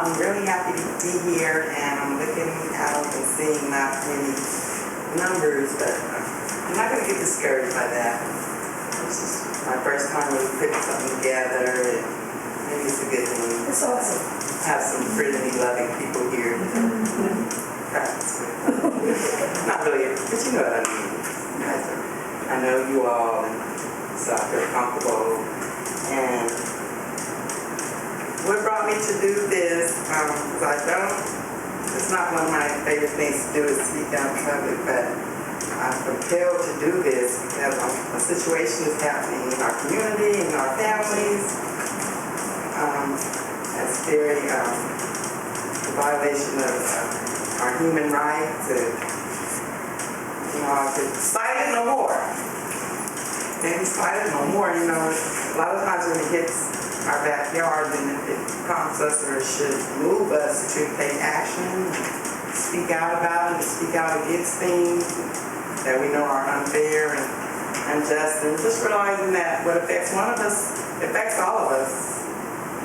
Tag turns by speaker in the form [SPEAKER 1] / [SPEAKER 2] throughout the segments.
[SPEAKER 1] I'm really happy to be here, and I'm looking out and seeing not many numbers, but I'm not going to get discouraged by that. This is my first time really putting something together, and maybe it's a good thing.
[SPEAKER 2] It's awesome.
[SPEAKER 1] Have some friendly, loving people here to practice with. Not really, but you know what I mean. I know you all, and so I feel comfortable. And what brought me to do this, because it's not one of my favorite things to do is speak out in public, but I'm compelled to do this because a situation is happening in our community, in our families. That's very a violation of our human rights, and I could cite it no more. Maybe cite it no more. A lot of times when it hits our backyard, then it prompts us or should move us to take action, speak out about it, speak out against things that we know are unfair and unjust, and just realizing that what affects one of us affects all of us.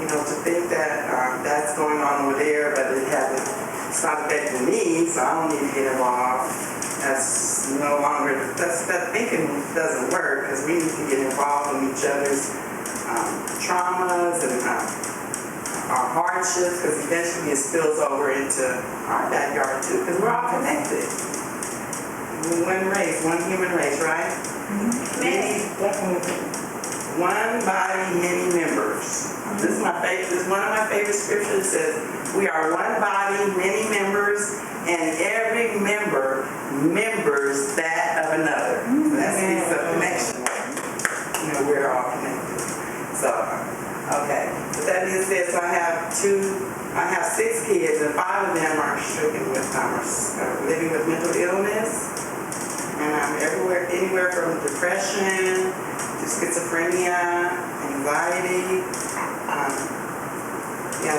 [SPEAKER 1] To think that that's going on over there, but it's not affecting me, so I don't need to get involved. That's no longer, that thinking doesn't work, because we need to get involved in each other's traumas and our hardships, because eventually it spills over into our backyard too, because we're all connected. One race, one human race, right?
[SPEAKER 2] Definitely.
[SPEAKER 1] One body, many members. This is one of my favorite scriptures. It says, we are one body, many members, and every member members that of another. So that speaks of connection. We're all connected. So, okay. With that being said, so I have 6 kids, and 5 of them are stricken with living with mental illness. And I'm anywhere from depression to schizophrenia, anxiety.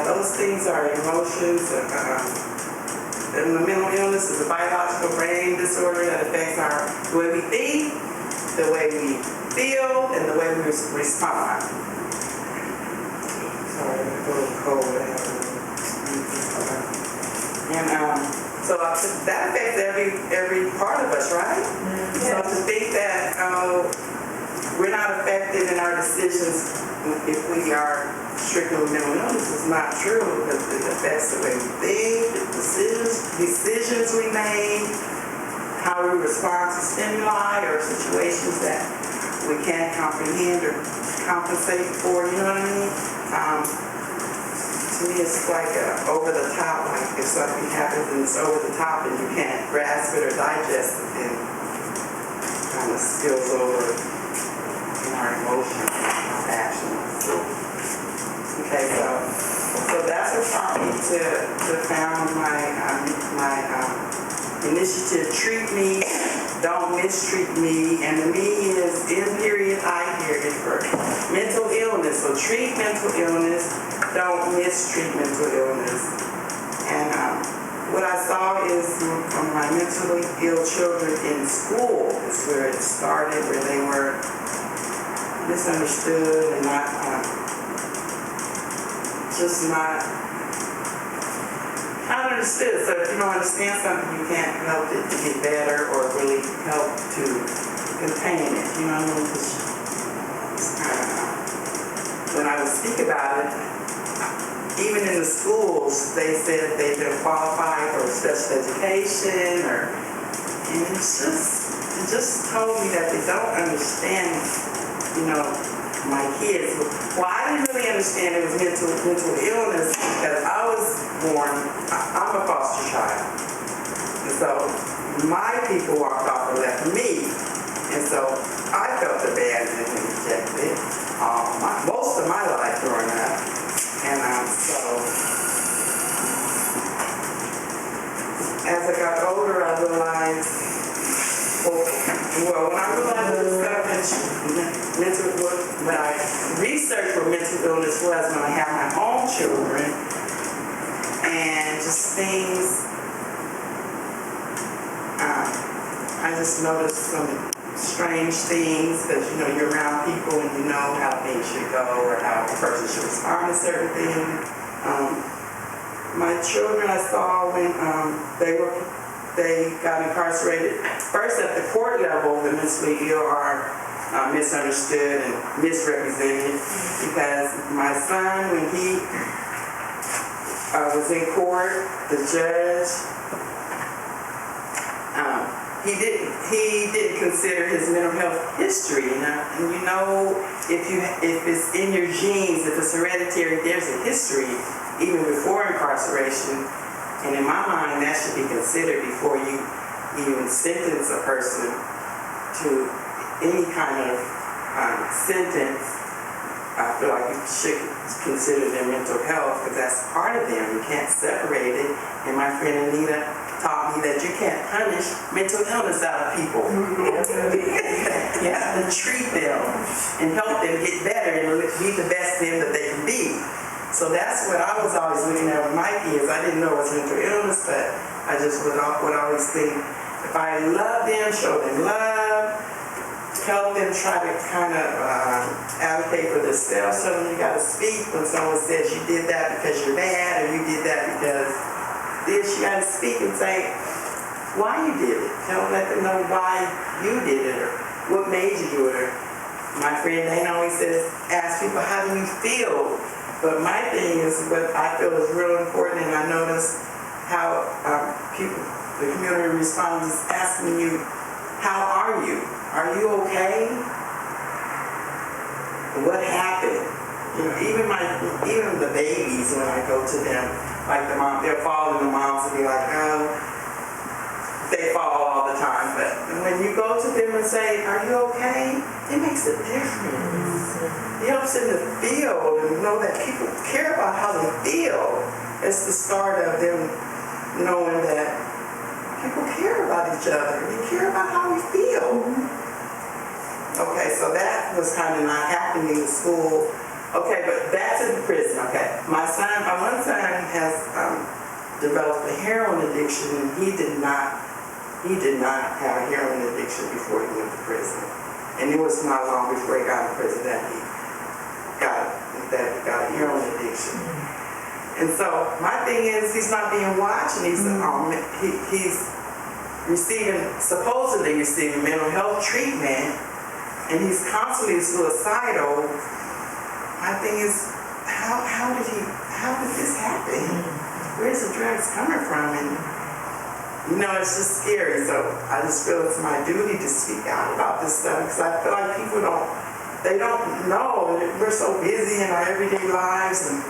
[SPEAKER 1] Those things are emotions. And the mental illness is a biological brain disorder that affects the way we think, the way we feel, and the way we respond. Sorry, I'm a little cold. And so that affects every part of us, right? Mm-hmm. So to think that we're not affected in our decisions if we are stricken with mental illness is not true, because it affects the way we think, the decisions we make, how we respond to stimuli or situations that we can't comprehend or compensate for, you know what I mean? To me, it's like over the top, like if something happens and it's over the top and you can't grasp it or digest it, then it kind of spills over in our emotions and our actions. Okay, so that's what prompted me to found my initiative, Treat Me, Don't Mistreat Me, and the me is in period, I period for mental illness. So treat mental illness, don't mistreat mental illness. And what I saw is from my mentally ill children in school is where it started, where they were misunderstood and not understood. So if you don't understand something, you can't help it to get better or really help to contain it. When I would speak about it, even in the schools, they said they've been qualified for special education, and it just told me that they don't understand, my kids. Well, I didn't really understand it was mental illness because I was born, I'm a foster child. And so my people walked off and left me. And so I felt abandoned and rejected most of my life growing up. And so as I got older, I realized, when I realized when I researched what mental illness was when I had my own children, and just things, I just noticed some strange things, because you're around people and you know how things should go or how a person should respond to certain things. My children I saw when they got incarcerated. First at the court level, the mentally ill are misunderstood and misrepresented, because my son, when he was in court, the judge, he didn't consider his mental health history. And you know, if it's in your genes, if it's hereditary, there's a history even before incarceration. And in my mind, that should be considered before you even sentence a person to any kind of sentence. I feel like you should consider their mental health, because that's part of them. You can't separate it. And my friend Anita taught me that you can't punish mental illness out of people. You have to treat them and help them get better and be the best them that they can be. So that's what I was always looking at with my kids. I didn't know it was mental illness, but I just would always think, if I love them, show them love, help them try to kind of advocate for themselves, tell them you got to speak when someone says you did that because you're mad, or you did that because this, you got to speak and say why you did it. Let them know why you did it, or what made you do it. Or my friend Dana always says, ask people, how do you feel? But my thing is, what I feel is real important, and I notice how people, the community responds is asking you, how are you? Are you okay? What happened? You know, even the babies, when I go to them, like the mom, they'll fall in the moms and be like, oh, they fall all the time. But when you go to them and say, are you okay? It makes a difference. It helps them to feel and know that people care about how they feel. It's the start of them knowing that people care about each other. They care about how we feel. Okay, so that was kind of not happening in school. Okay, but back to the prison. Okay, my one son has developed a heroin addiction, and he did not have a heroin addiction before he went to prison. And it was not long before he got in prison that he got a heroin addiction. And so my thing is, he's not being watched, and he's supposedly receiving mental health treatment, and he's constantly suicidal. My thing is, how did this happen? Where's the drugs coming from? And you know, it's just scary. So I just feel it's my duty to speak out about this stuff, because I feel like people don't know. We're so busy in our everyday lives, and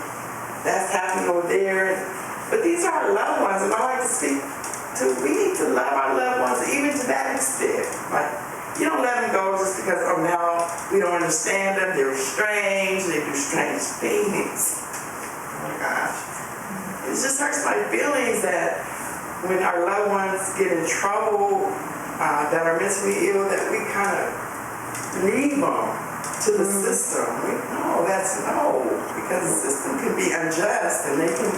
[SPEAKER 1] that's happening over there. But these are our loved ones, and I like to speak to, we need to love our loved ones, even to that extent. Like, you don't let them go just because, oh, now we don't understand them, they're strange, they do strange things. Oh my gosh. It just hurts my feelings that when our loved ones get in trouble, that are mentally ill, that we kind of leave them to the system. Because the system can be unjust, and they can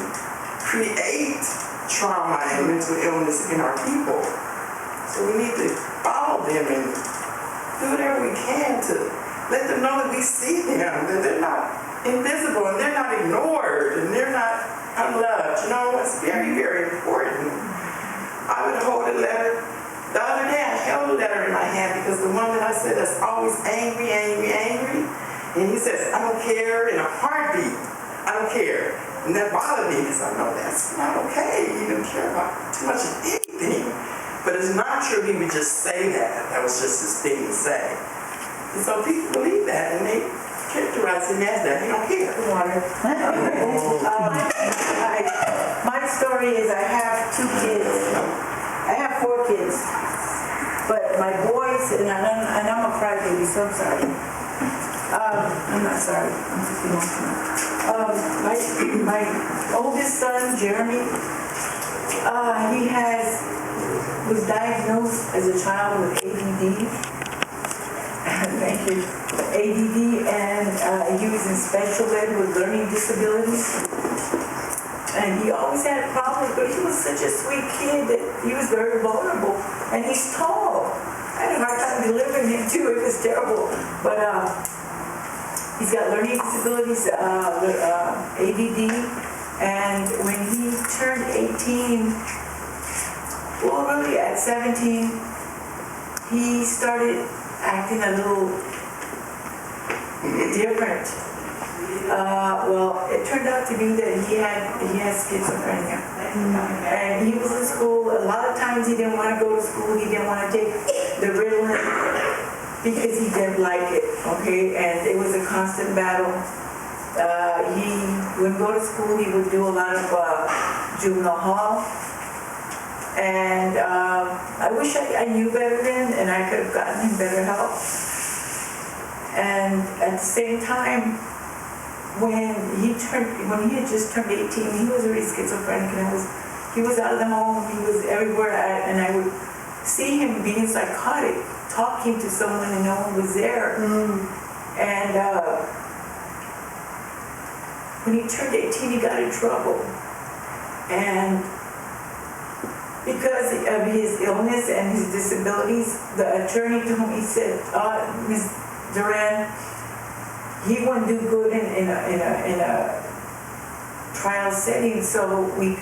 [SPEAKER 1] create trauma and mental illness in our people. So we need to follow them and do whatever we can to let them know that we see them, that they're not invisible, and they're not ignored, and they're not unloved. You know, it's very, very important. I would hold a letter. The other day I held a letter in my hand, because the one that I said that's always angry, and he says, I don't care, in a heartbeat, I don't care. And that bothered me, because I know that's not okay. You don't care about too much of anything. But it's not true he would just say that. That was just his thing to say. And so people believe that, and they characterize him as that. He don't care.
[SPEAKER 2] My story is, I have 2 kids. I have 4 kids. But my boys, and I'm a crybaby, so I'm sorry. I'm not sorry. I'm 51. My oldest son, Jeremy, he was diagnosed as a child with ADD. Thank you. ADD, and he was in special ed with learning disabilities. And he always had problems, but he was such a sweet kid that he was very vulnerable. And he's tall. I had a hard time delivering him too. It was terrible. But he's got learning disabilities, ADD, And when he turned 18, well, really at 17, he started acting a little different. Well, it turned out to be that he had schizophrenia. And he was in school. A lot of times he didn't want to go to school. He didn't want to take the Ritalin because he didn't like it, okay? And it was a constant battle. He wouldn't go to school. He would do a lot of juvenile hall. And I wish I knew better then, and I could have gotten him better help. And at the same time, when he had just turned 18, he was already schizophrenic, and he was out of the home, he was everywhere, and I would see him being psychotic, talking to someone and no one was there. And when he turned 18, he got in trouble. And because of his illness and his disabilities, the attorney to whom he said, Ms. Duran, he wouldn't do good in a trial setting, so he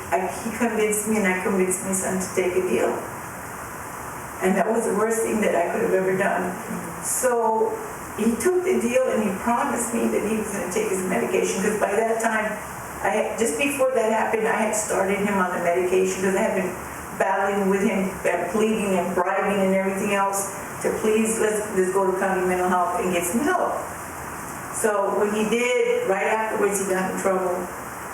[SPEAKER 2] convinced me and I convinced my son to take a deal. And that was the worst thing that I could have ever done. So he took the deal and he promised me that he was going to take his medication, because by that time, just before that happened, I had started him on the medication because I had been battling with him, pleading and bribing and everything else to please, let's go to county mental health and get some help. So when he did, right afterwards he got in trouble.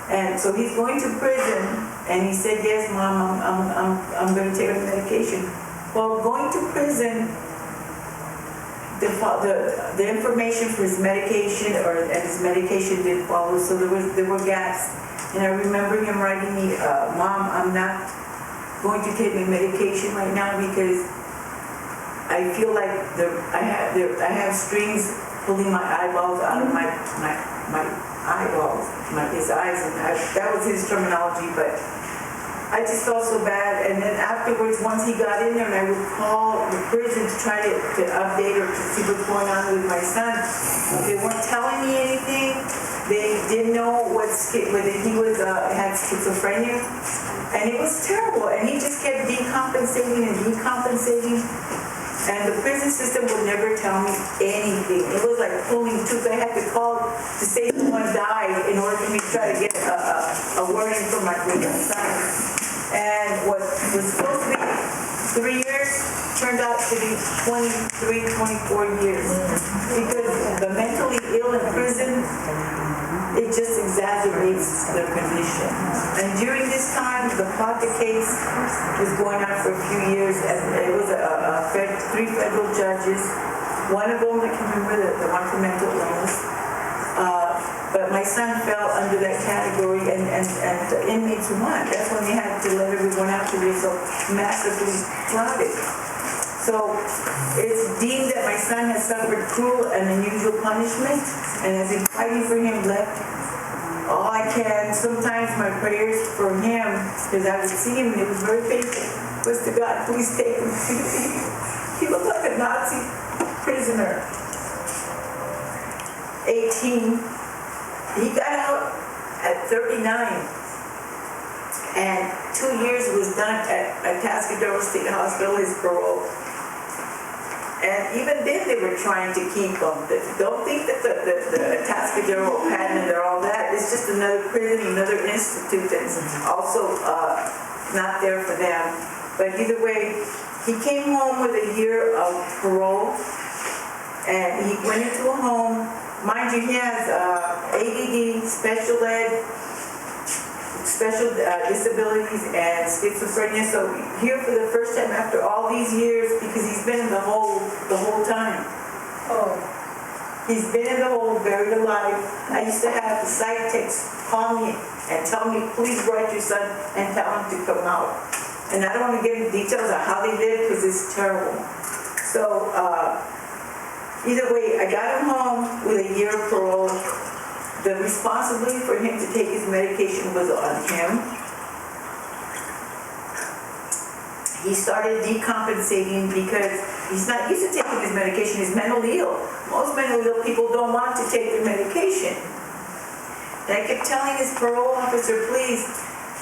[SPEAKER 2] And so he's going to prison, and he said, yes, Mom, I'm going to take the medication. Well, going to prison, the information for his medication and his medication didn't follow, so there were gaps. And I remember him writing me, Mom, I'm not going to take my medication right now because I feel like I have strings pulling my eyeballs out of my eyeballs, his eyes, and that was his terminology, but I just felt so bad. And then afterwards, once he got in there, and I would call the prison to try to update or to see what's going on with my son, they weren't telling me anything. They didn't know whether he had schizophrenia, and it was terrible. And he just kept decompensating and decompensating. And the prison system would never tell me anything. It was like pulling tooth. I had to call to say someone died in order for me to try to get a warning from my son. And what was supposed to be 3 years turned out to be 23, 24 years. Because the mentally ill in prison, it just exacerbates their condition. And during this time, the Plata case was going on for a few years, and it was three federal judges. One of them, I can remember the one for mental illness. But my son fell under that category, and the inmates won. That's when they had to let everyone out because they were so massively flooded. So it's deemed that my son has suffered cruel and unusual punishment, and as I'm fighting for him left all I can. Sometimes my prayers for him, because I would see him and it was very painful, was to God, please take him. He looked like a Nazi prisoner. 18. He got out at 39. And 2 years was done at Tascadero State Hospital, his parole. And even then they were trying to keep him. Don't think that the Tascadero patent or all that. It's just another prison, another institute that's also not there for them. But either way, he came home with a year of parole, and he went into a home. Mind you, he has ADD, special ed, special disabilities, and schizophrenia. So here for the first time after all these years, because he's been in the hole the whole time. Oh. He's been in the hole, buried alive. I used to have the psych techs call me and tell me, please write your son and tell him to come out. And I don't want to get into details of how they did because it's terrible. So either way, I got him home with a year of parole. The responsibility for him to take his medication was on him. He started decompensating because he's not used to taking his medication. He's mentally ill. Most mentally ill people don't want to take their medication. And I kept telling his parole officer, please,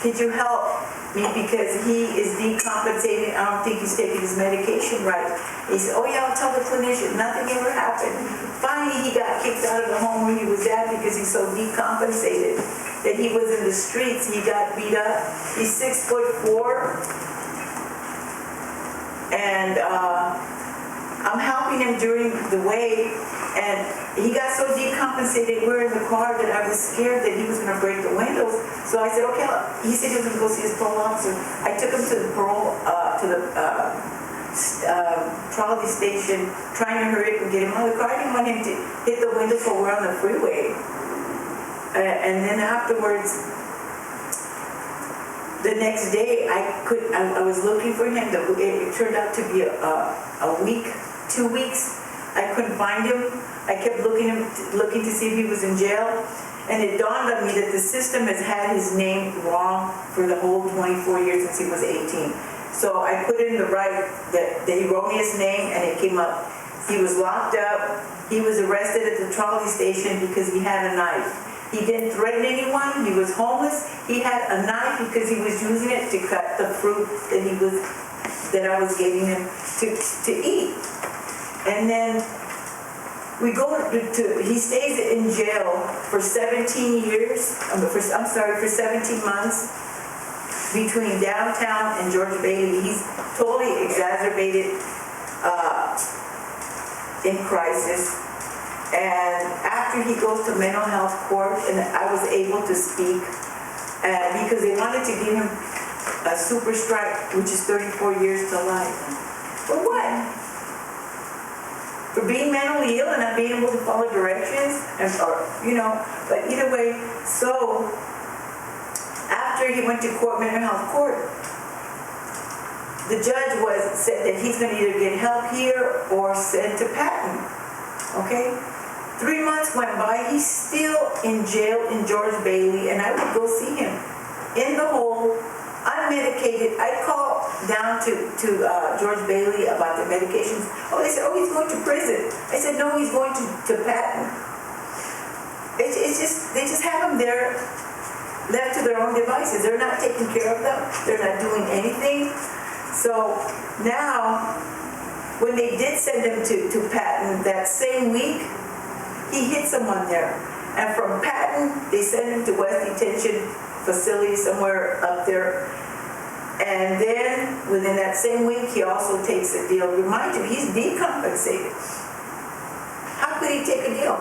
[SPEAKER 2] could you help me because he is decompensated. I don't think he's taking his medication right. He said, oh yeah, I'll tell the clinician. Nothing ever happened. Finally, he got kicked out of the home where he was at because he's so decompensated that he was in the streets. He got beat up. He's 6'4", and I'm helping him during the way, and he got so decompensated, we're in the car, that I was scared that he was gonna break the windows. So I said, okay, he said he was gonna go see his parole officer. I took him to the trolley station, trying to hurry up and get him out of the car. I didn't want him to hit the windows while we're on the freeway. And then afterwards, the next day, I was looking for him. It turned out to be a week, 2 weeks. I couldn't find him. I kept looking to see if he was in jail. And it dawned on me that the system has had his name wrong for the whole 24 years since he was 18. So I put in the erroneous name, and it came up. He was locked up. He was arrested at the trolley station because he had a knife. He didn't threaten anyone. He was homeless. He had a knife because he was using it to cut the fruit that I was giving him to eat. And then we go he stays in jail for 17 years. For 17 months between downtown and George Bailey. He's totally exacerbated in crisis. And after he goes to mental health court, and I was able to speak, because they wanted to give him a super strike, which is 34 years to life. For what? For being mentally ill and not being able to follow directions, but either way. So after he went to mental health court, the judge said that he's going to either get help here or sent to Patton. Okay? 3 months went by. He's still in jail in George Bailey, and I would go see him in the hole, unmedicated. I called down to George Bailey about the medications. Oh, they said, oh, he's going to prison. I said, no, he's going to Patton. It's just, they just have him there, left to their own devices. They're not taking care of them. They're not doing anything. So now, when they did send him to Patton that same week, he hit someone there. And from Patton, they sent him to West Detention Facility somewhere up there. And then within that same week, he also takes a deal. Remind you, he's decompensated. How could he take a deal?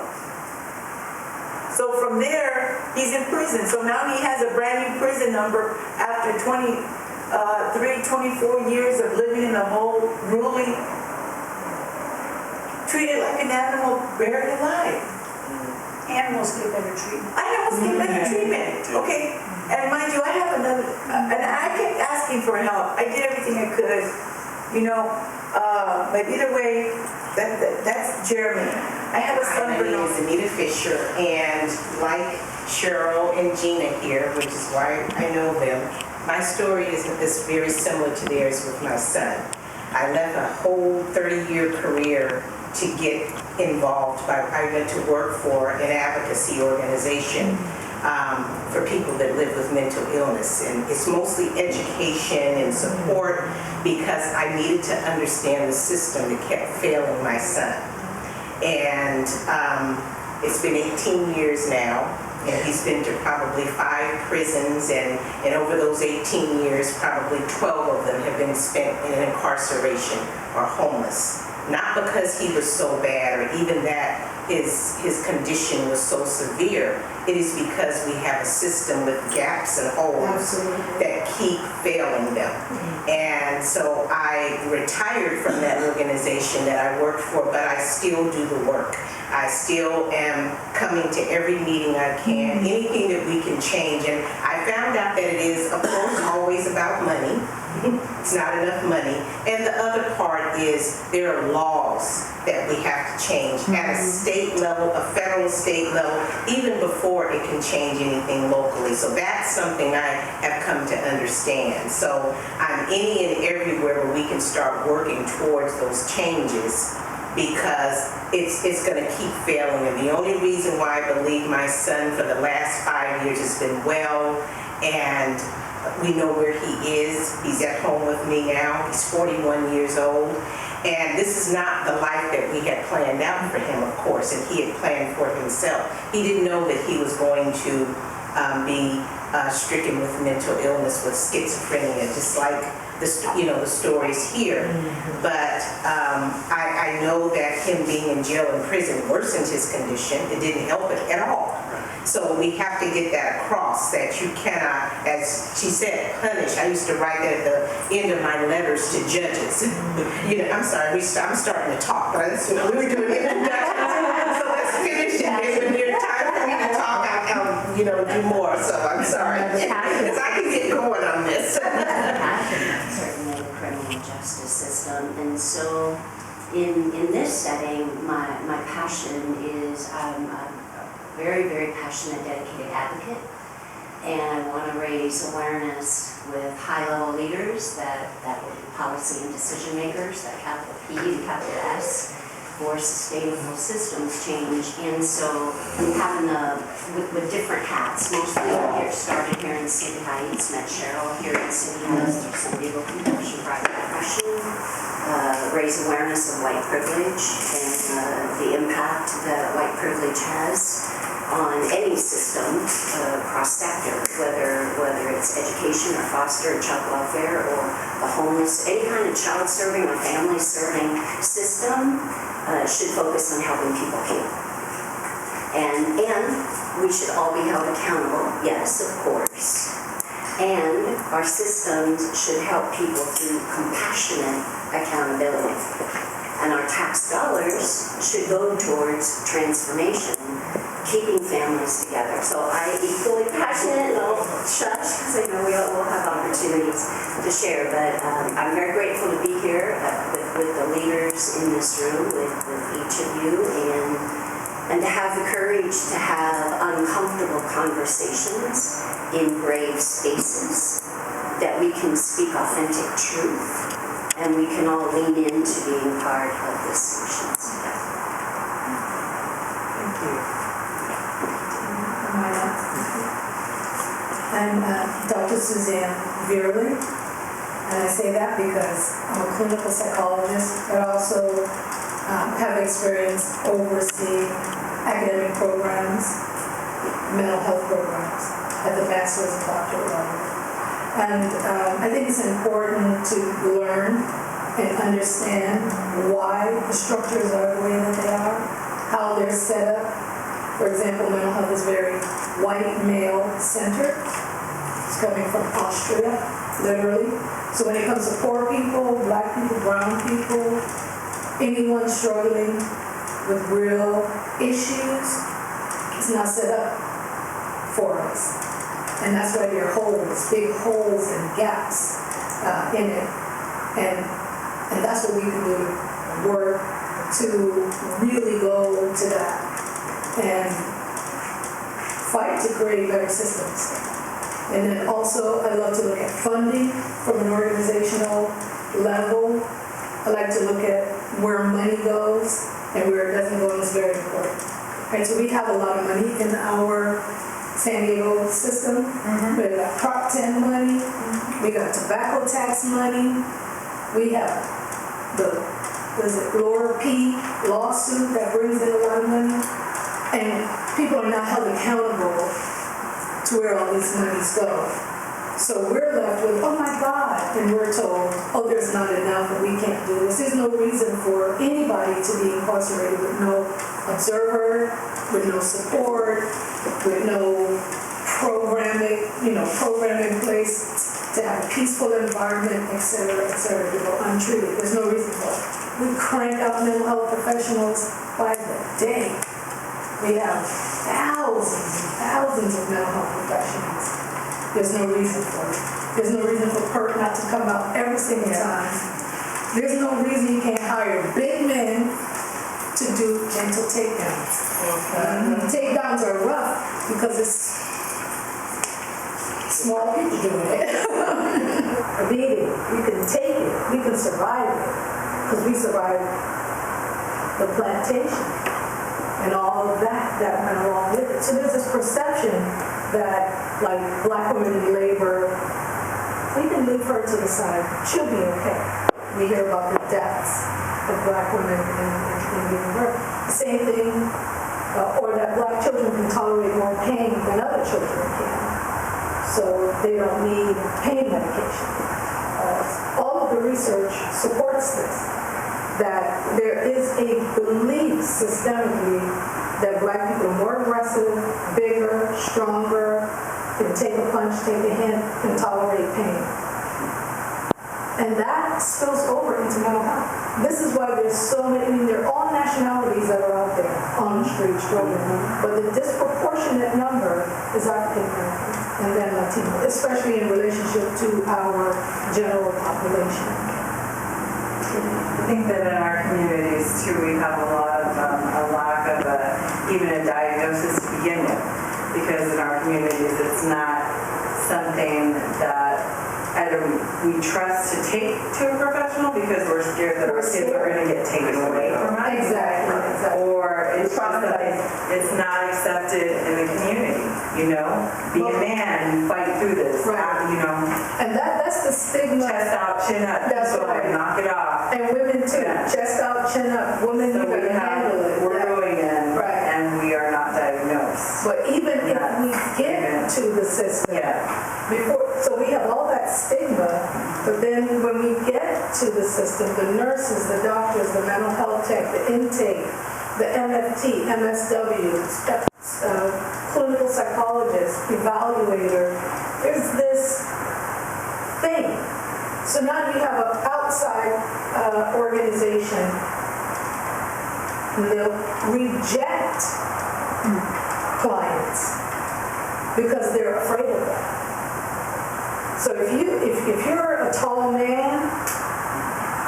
[SPEAKER 2] So from there, he's in prison. So now he has a brand new prison number after 24 years of living in a hole, ruling, treated like an animal, buried alive.
[SPEAKER 3] Animals get better treatment.
[SPEAKER 2] Animals get better treatment. Okay, and mind you, I have another, and I kept asking for help. I did everything I could, but either way, that's Jeremy. I have a son.
[SPEAKER 4] My name is Anita Fisher, and like Cheryl and Gina here, which is why I know them, my story is very similar to theirs with my son. I left a whole 30-year career to get involved. I went to work for an advocacy organization for people that live with mental illness, and it's mostly education and support because I needed to understand the system that kept failing my son. And it's been 18 years now, and he's been to probably 5 prisons, and over those 18 years, probably 12 of them have been spent in incarceration or homeless. Not because he was so bad or even that his condition was so severe. It is because we have a system with gaps and holes that keep failing them. And so I retired from that organization that I worked for, but I still do the work. I still am coming to every meeting I can, anything that we can change. And I found out that it is, of course, always about money. It's not enough money. And the other part is there are laws that we have to change at a state level, a federal state level, even before it can change anything locally. So that's something I have come to understand. So I'm any and everywhere where we can start working towards those changes. because it's going to keep failing. And the only reason why I believe my son for the last 5 years has been well, and we know where he is. He's at home with me now. He's 41 years old. And this is not the life that we had planned out for him, of course, and he had planned for himself. He didn't know that he was going to be stricken with mental illness, with schizophrenia, just like the stories here. But I know that him being in jail and prison worsened his condition. It didn't help it at all. So we have to get that across, that you cannot, as she said, punish. I used to write that at the end of my letters to judges. I'm sorry, I'm starting to talk, but that's what we were doing introductions. So let's finish it. And when there's time for me to talk, I'll do more. So I'm sorry, because I can get going on this.
[SPEAKER 5] Certainly the criminal justice system, and so in this setting, my passion is I'm a very, very passionate, dedicated advocate, and I want to raise awareness with high-level leaders that will be policy and decision makers, that capital P and capital S, for sustainable systems change. And so having with different hats, mostly started here in City Heights, met Cheryl here in City Heights through San Diego Compassion Private Profession, raise awareness of white privilege and the impact that white privilege has on any system across sector, whether it's education or foster and child welfare or the homeless, any kind of child serving or family serving system should focus on helping people heal. And we should all be held accountable, yes, of course. And our systems should help people through compassionate accountability. And our tax dollars should go towards transformation, keeping families together. So I equally passionate, and I'll shush because I know we all will have opportunities to share, but I'm very grateful to be here with the leaders in this room, with each of you, and to have the courage to have uncomfortable conversations in brave spaces, that we can speak authentic truth, and we can all lean into being part of the solutions together.
[SPEAKER 2] Thank you.
[SPEAKER 3] I'm Dr. Suzanne Veerley, and I say that because I'm a clinical psychologist, but also have experience overseeing academic programs, mental health programs at the bachelor's and doctorate level. And I think it's important to learn and understand why the structures are the way that they are, how they're set up. For example, mental health is very white male-centered. It's coming from Austria, literally. So when it comes to poor people, black people, brown people, anyone struggling with real issues, it's not set up for us. And that's why there are holes, big holes and gaps in it. And that's what we can do, work to really go to that and fight to create better systems. And then also, I love to look at funding from an organizational level. I like to look at where money goes and where it doesn't go, and it's very important. Right, so we have a lot of money in our San Diego system. We got Prop 10 money, we got tobacco tax money, we have the Laura P. lawsuit that brings in a lot of money, and people are not held accountable to where all these monies go. So we're left with, oh my God, and we're told, oh, there's not enough and we can't do this. There's no reason for anybody to be incarcerated with no observer, with no support, with no programming in place to have a peaceful environment, et cetera, to go untreated. There's no reason for it. We crank out mental health professionals by the day. We have thousands and thousands of mental health professionals. There's no reason for it. There's no reason for PERT not to come out every single time. There's no reason you can't hire big men to do gentle takedowns. Takedowns are rough because it's small people doing it. A beating, we can take it, we can survive it, because we survived the plantation, and all of that went along with it. So there's this perception that, like, black women in labor, we can leave her to the side, she'll be okay. We hear about the deaths of black women in giving birth. The same thing, or that black children can tolerate more pain than other children can. So they don't need pain medication. All of the research supports this, that there is a belief systemically that black people are more aggressive, bigger, stronger, can take a punch, take a hit, can tolerate pain. And that spills over into mental health. This is why there's so many, I mean, they're all nationalities that are out there on the street struggling, but the disproportionate number is African American and then Latino, especially in relationship to our general population.
[SPEAKER 6] I think that in our communities too, we have a lot of a lack of even a diagnosis to begin with, because in our communities it's not something that either we trust to take to a professional because we're scared that our kids are going to get taken away from us.
[SPEAKER 3] Exactly.
[SPEAKER 6] Or it's just that it's not accepted in the community, you know? Be a man, fight through this,
[SPEAKER 3] Right.
[SPEAKER 6] you know?
[SPEAKER 3] And that's the stigma.
[SPEAKER 6] Chest out, chin up,
[SPEAKER 3] That's
[SPEAKER 6] so
[SPEAKER 3] right.
[SPEAKER 6] knock it off.
[SPEAKER 3] And women too,
[SPEAKER 6] Yeah.
[SPEAKER 3] chest out, chin up, women,
[SPEAKER 6] So
[SPEAKER 3] you
[SPEAKER 6] we
[SPEAKER 3] can
[SPEAKER 6] have,
[SPEAKER 3] handle it.
[SPEAKER 6] we're
[SPEAKER 3] Yeah.
[SPEAKER 6] going in
[SPEAKER 3] Right.
[SPEAKER 6] and we are not diagnosed.
[SPEAKER 3] But even if
[SPEAKER 6] Yeah.
[SPEAKER 3] we get to the system,
[SPEAKER 6] Yeah.
[SPEAKER 3] so we have all that stigma, but then when we get to the system, the nurses, the doctors, the mental health tech, the intake, the MFT, MSW, clinical psychologist, evaluator, there's this thing. So now you have an outside organization, and they'll reject clients because they're afraid of that. So if you're a tall man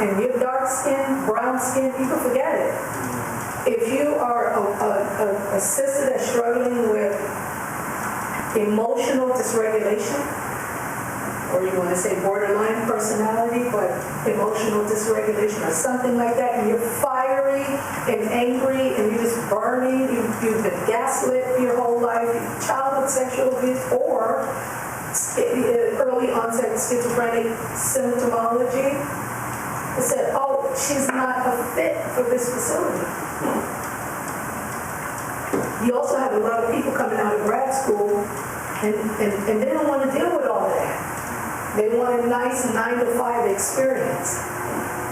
[SPEAKER 3] and you're dark skinned, brown skinned, you can forget it. If you are a sister that's struggling with emotional dysregulation, or you want to say borderline personality, but emotional dysregulation or something like that, and you're fiery and angry and you're just burning, you've been gaslit your whole life, childhood sexual abuse, or early onset schizophrenic symptomology, they said, oh, she's not a fit for this facility. You also have a lot of people coming out of grad school and they don't want to deal with all of that. They want a nice 9-to-5 experience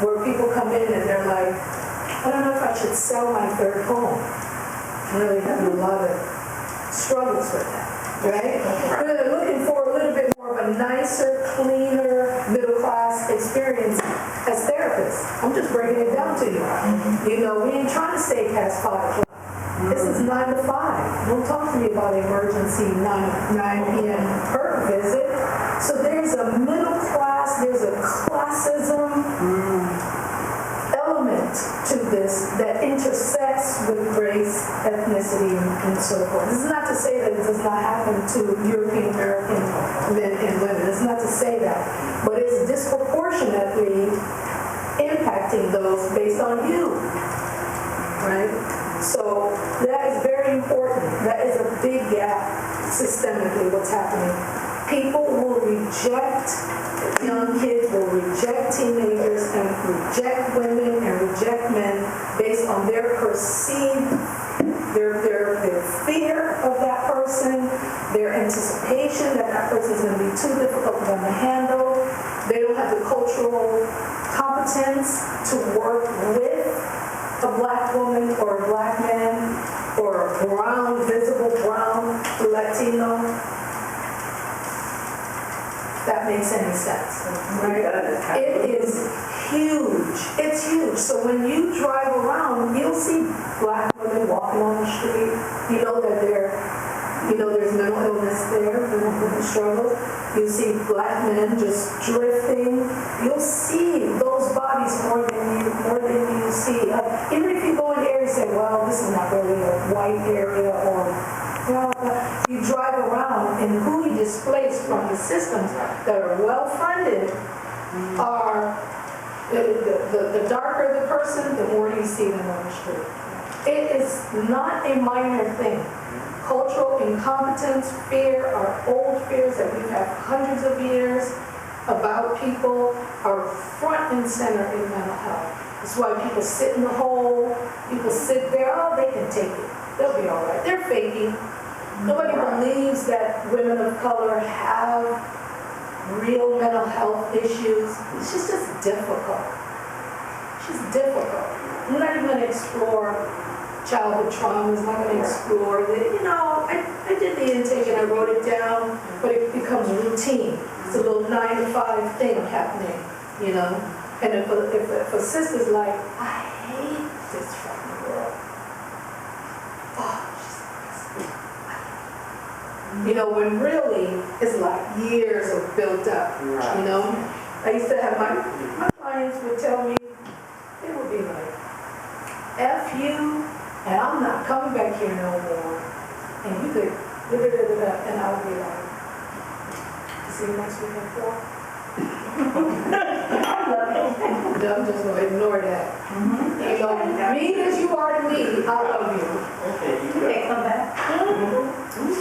[SPEAKER 3] where people come in and they're like, I don't know if I should sell my third home. I'm really having a lot of struggles with that, right? They're looking for a little bit more of a nicer, cleaner, middle-class experience as therapists. I'm just breaking it down to you. You know, we ain't trying to stay past 5 o'clock. This is 9 to 5. Don't talk to me about emergency 9 p.m. per visit. So there's a middle class, there's a classism element to this that intersects with race, ethnicity, and so forth. This is not to say that it does not happen to European American men and women. It's not to say that. But it's disproportionately impacting those based on you, right? So that is very important. That is a big gap systemically what's happening. People will reject, young kids will reject teenagers and reject women and reject men based on their perceived, their fear of that person, their anticipation that that person is going to be too difficult for them to handle. They don't have the cultural competence to work with a black woman or a black man or a brown, visible brown Latino. That makes any sense, right? It is huge. It's huge. So when you drive around, you'll see black women walking on the street. You know that there's mental illness there, mental struggles. You see black men just drifting. You'll see those bodies more than you see. Even if you go in areas and say, well, this is not really a white area, or well, you drive around and who you displace from the systems that are well funded are The darker the person, the more you see them on the street. It is not a minor thing. Cultural incompetence, fear, our old fears that we've had hundreds of years about people are front and center in mental health. That's why people sit in the hole, people sit there, oh, they can take it. They'll be all right. They're faking. Nobody believes that women of color have real mental health issues. It's just difficult. It's just difficult. I'm not even going to explore childhood traumas. I'm not going to explore the, I did the intake and I wrote it down, but it becomes routine. It's a little 9 to 5 thing happening, And if a sister's like, I hate this fucking world. When really it's like years of built up, I used to have my clients would tell me, they would be like, F you, and I'm not coming back here no more. And you could, and I would be like, see you next week at 4? I'm just going to ignore that. Mean as you are to me, I love you.
[SPEAKER 5] They come back.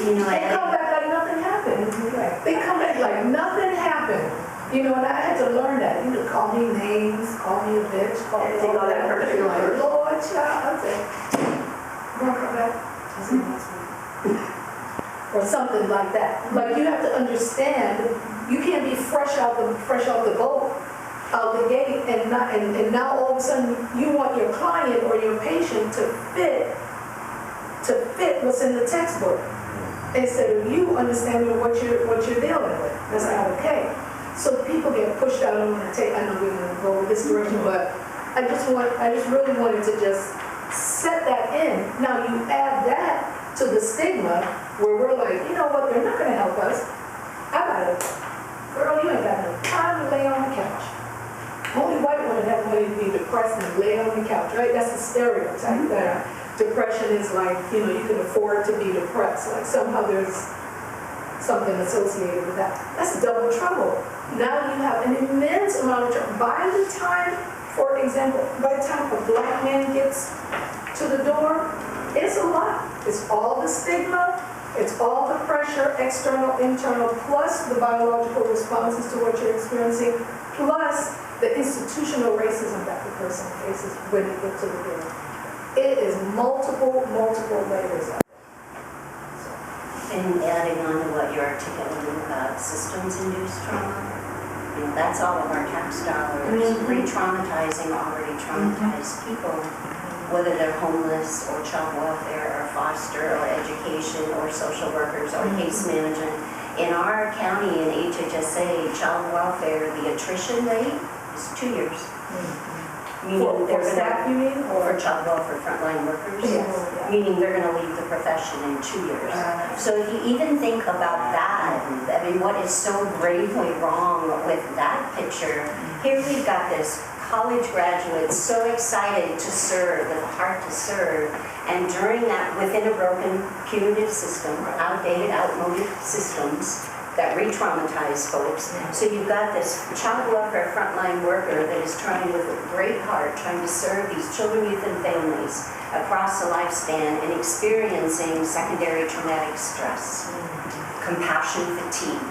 [SPEAKER 3] They come back like nothing happened. They come back like nothing happened. And I had to learn that. You could call me names, call me a bitch, call me all that. You're like, Lord, child. I said, you want to come back? I said, next week. Or something like that. Like you have to understand, you can't be fresh out the boat, out the gate, and now all of a sudden you want your client or your patient to fit what's in the textbook instead of you understanding what you're dealing with. That's not okay. So people get pushed out. I don't want to I know we're going to go this direction, but I just really wanted to just set that in. Now you add that to the stigma where we're like, you know what, they're not going to help us. Girl, you ain't got no time to lay on the couch. Only white women have money to be depressed and lay on the couch, right? That's the stereotype that depression is like, you can afford to be depressed. Like somehow there's something associated with that. That's double trouble. Now you have an immense amount of trouble. By the time, for example, by the time a black man gets to the door, it's a lot. It's all the stigma, it's all the pressure, external, internal, plus the biological responses to what you're experiencing, plus the institutional racism that the person faces when they get to the door. It is multiple layers of it.
[SPEAKER 5] And adding on to what you're articulating about systems-induced trauma, that's all of our tax dollars, re-traumatizing already traumatized people, whether they're homeless or child welfare or foster or education or social workers or case management. In our county, in HHSA, child welfare, the attrition rate is 2 years. Meaning
[SPEAKER 3] For staff, you mean?
[SPEAKER 5] Or for child welfare frontline workers.
[SPEAKER 3] Yes.
[SPEAKER 5] Meaning they're going to leave the profession in 2 years. So if you even think about that, what is so gravely wrong with that picture, here we've got this college graduate so excited to serve, with a heart to serve, and during that, within a broken, punitive system, outdated, outmoded systems, that re-traumatize folks. So you've got this child welfare frontline worker that is trying with a great heart, trying to serve these children, youth, and families across the lifespan and experiencing secondary traumatic stress, compassion fatigue,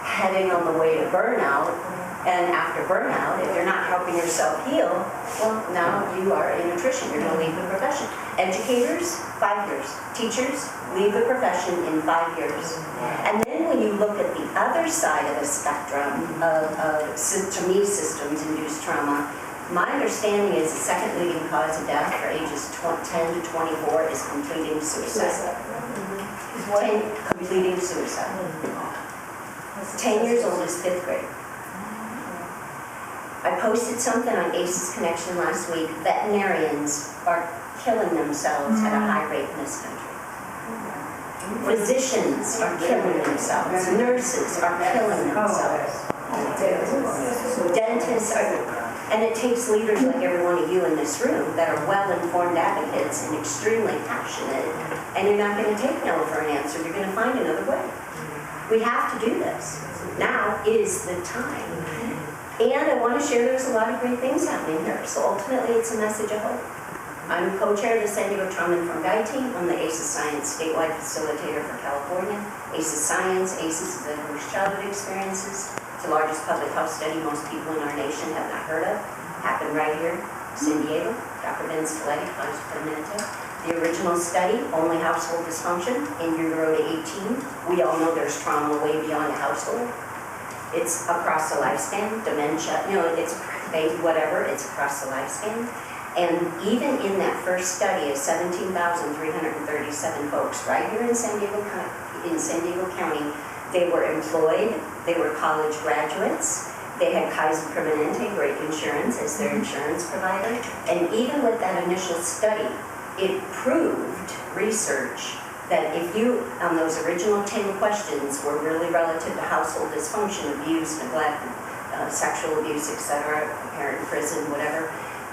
[SPEAKER 5] heading on the way to burnout. And after burnout, if you're not helping yourself heal, well, now you are in attrition. You're going to leave the profession. Educators, 5 years. Teachers, leave the profession in 5 years. And then when you look at the other side of the spectrum of to me, systems-induced trauma, my understanding is the second leading cause of death for ages 10 to 24 is completing suicide. Completing suicide. 10 years old is 5th grade. I posted something on ACE's Connection last week. Veterinarians are killing themselves at a high rate in this country. Physicians are killing themselves. Nurses are killing themselves. Dentists are, and it takes leaders like every one of you in this room that are well-informed advocates and extremely passionate, and you're not going to take no for an answer. You're going to find another way. We have to do this. Now is the time. And I want to share there's a lot of great things happening here. So ultimately, it's a message of hope. I'm co-chair of the San Diego Trauma Informed Guide Team. I'm the ACEs Science statewide facilitator for California. ACEs Science, ACEs is the English Childhood Experiences. It's the largest public health study most people in our nation have not heard of. Happened right here, San Diego. Dr. Ben Stiletti, I was put a minute ago. The original study, only household dysfunction in utero to 18. We all know there's trauma way beyond a household. It's across the lifespan, dementia, it's whatever, it's across the lifespan. And even in that first study of 17,337 folks right here in San Diego County, they were employed, they were college graduates, they had Kaiser Permanente, great insurance, as their insurance provider. And even with that initial study, it proved research that if you, on those original 10 questions, were really relative to household dysfunction, abuse, neglect, sexual abuse, etc., parent in prison, whatever,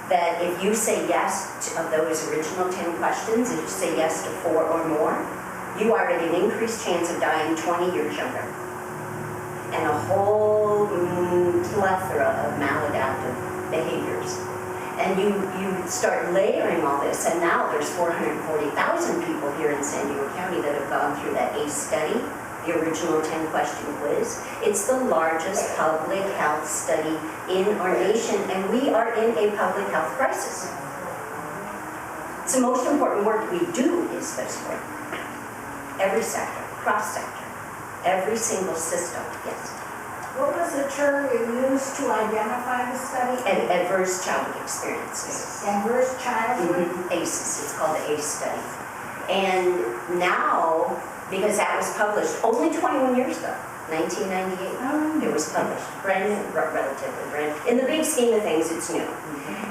[SPEAKER 5] that if you say yes to those original 10 questions, if you say yes to 4 or more, you are at an increased chance of dying 20 years younger. And a whole plethora of maladaptive behaviors. And you start layering all this, and now there's 440,000 people here in San Diego County that have gone through that ACE study, the original 10-question quiz. It's the largest public health study in our nation, and we are in a public health crisis. It's the most important work we do is this work. Every sector, cross-sector, every single system, yes.
[SPEAKER 7] What was the term you used to identify the study?
[SPEAKER 5] Adverse childhood experiences.
[SPEAKER 7] Adverse childhood?
[SPEAKER 5] ACEs, it's called the ACE study. And now, because that was published only 21 years ago, 1998, it was published, brand new, relatively brand new. In the big scheme of things, it's new.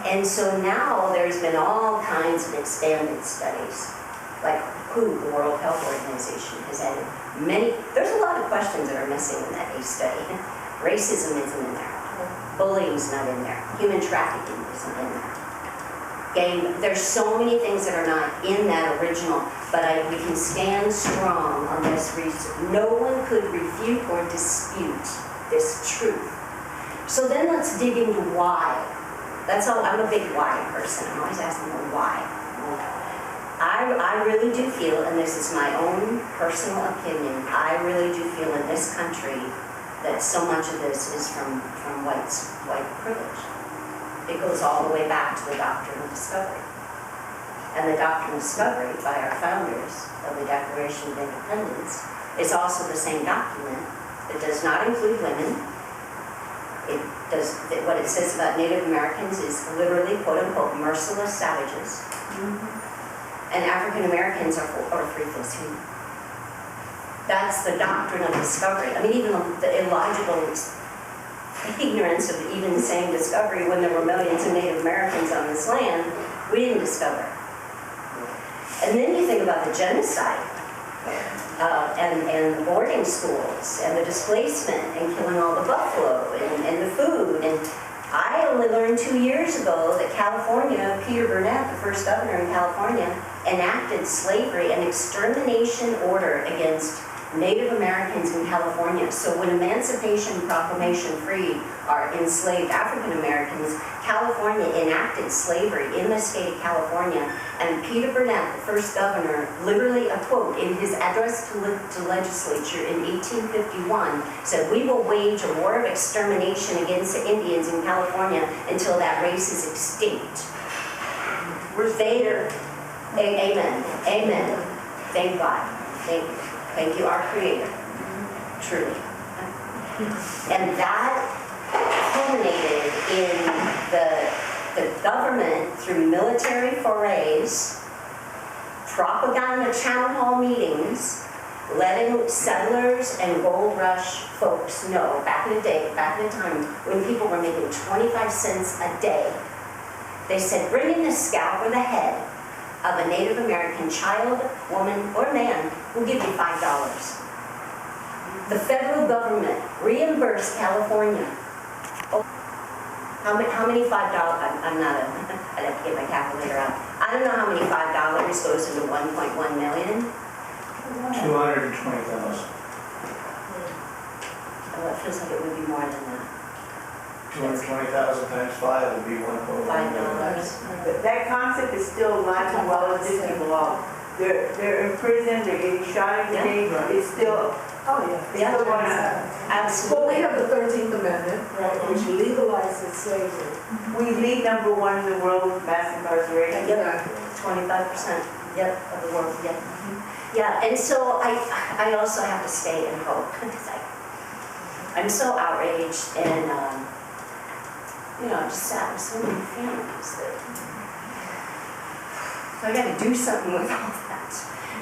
[SPEAKER 5] And so now there's been all kinds of expanded studies, like WHO, the World Health Organization, has added many. There's a lot of questions that are missing in that ACE study. Racism isn't in there. Bullying's not in there. Human trafficking isn't in there. There's so many things that are not in that original, but we can stand strong on this research. No one could refute or dispute this truth. So then let's dig into why. That's how I'm a big why person. I'm always asking them why. I really do feel, and this is my own personal opinion, I really do feel in this country that so much of this is from white privilege. It goes all the way back to the doctrine of discovery. And the doctrine of discovery by our founders of the Declaration of Independence is also the same document. It does not include women. What it says about Native Americans is literally, quote unquote, merciless savages. And African Americans are 3/5 human. That's the doctrine of discovery. I mean, even the illogical ignorance of even saying discovery when there were millions of Native Americans on this land, we didn't discover. And then you think about the genocide and the boarding schools and the displacement and killing all the buffalo and the food. And I only learned 2 years ago that California, Peter Burnett, the first governor in California, enacted slavery, an extermination order against Native Americans in California. So when Emancipation Proclamation freed our enslaved African Americans, California enacted slavery in the state of California. And Peter Burnett, the first governor, literally a quote in his address to legislature in 1851, said, "We will wage a war of extermination against the Indians in California until that race is extinct." Amen. Amen. Thank God. Thank you, our Creator. Truly. And that culminated in the government, through military forays, propaganda town hall meetings, letting settlers and gold rush folks know, back in the time when people were making 25 cents a day, they said, bring in the scalp or the head of a Native American child, woman, or man, we'll give you $5. The federal government reimbursed California. How many $5? I'd have to get my calculator out. I don't know how many $5 goes into 1.1 million.
[SPEAKER 8] 220,000.
[SPEAKER 5] Oh, it feels like it would be more than that.
[SPEAKER 8] 220,000 times 5 would be 1.1 million.
[SPEAKER 5] $5.
[SPEAKER 2] But that concept is still alive and well as this people are. They're in prison, they're getting shot every day, it's still,
[SPEAKER 3] Oh, yeah.
[SPEAKER 2] it's still going on.
[SPEAKER 3] Well,
[SPEAKER 5] Absolutely.
[SPEAKER 3] we have the 13th Amendment, right, which legalizes slavery.
[SPEAKER 2] We lead number one in the world with mass incarceration.
[SPEAKER 5] Yep. 25%, yep, of the world, yep. Yeah, and so I also have to stay and hope, because I'm so outraged and, just sad with so many families that, so I gotta do something with all that.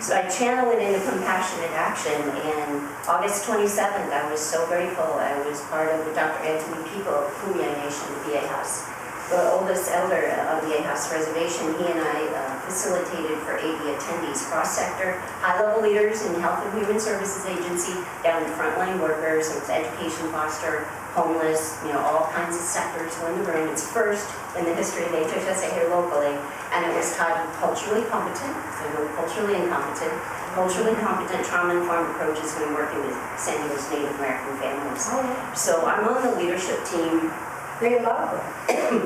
[SPEAKER 5] So I channel it into compassionate action, and August 27th, I was so grateful. I was part of the Dr. Anthony People Kumeyaay Nation, the VA House. The oldest elder of the VA House Reservation, he and I facilitated for 80 attendees, cross-sector, high-level leaders in Health and Human Services Agency, down to frontline workers, it was education, foster, homeless, all kinds of sectors were in the room. It's first in the history of HHSA here locally, and it was titled Culturally Competent, so no culturally incompetent, culturally competent trauma-informed approaches when working with San Diego's Native American families. So I'm on the leadership team.
[SPEAKER 3] They love it.
[SPEAKER 5] And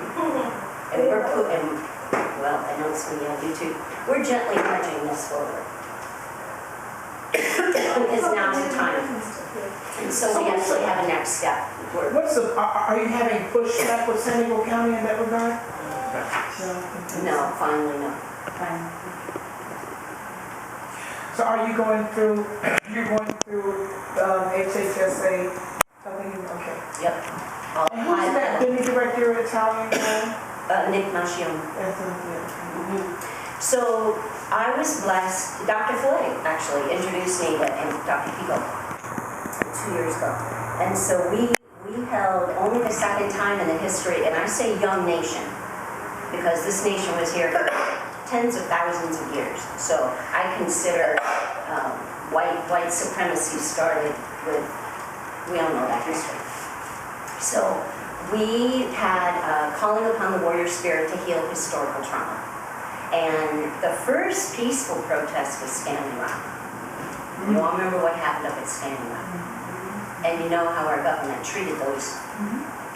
[SPEAKER 5] we're well, I know some of y'all do too, we're gently nudging this forward. It's now the time. And so we actually have a next step.
[SPEAKER 1] Are you having pushback with San Diego County in that regard?
[SPEAKER 5] No, finally no.
[SPEAKER 1] So are you going through HHSA? Okay.
[SPEAKER 5] Yep.
[SPEAKER 1] And who's that, the new director of Italian?
[SPEAKER 5] Nick Mascione. So I was blessed, Dr. Floyd actually introduced me and Dr. Pico 2 years ago. And so we held only the second time in the history, and I say young nation, because this nation was here for tens of thousands of years. So I consider white supremacy started with, we all know that history. So we had calling upon the warrior spirit to heal historical trauma. And the first peaceful protest was Standing Rock. You all remember what happened up at Standing Rock. And you know how our government treated those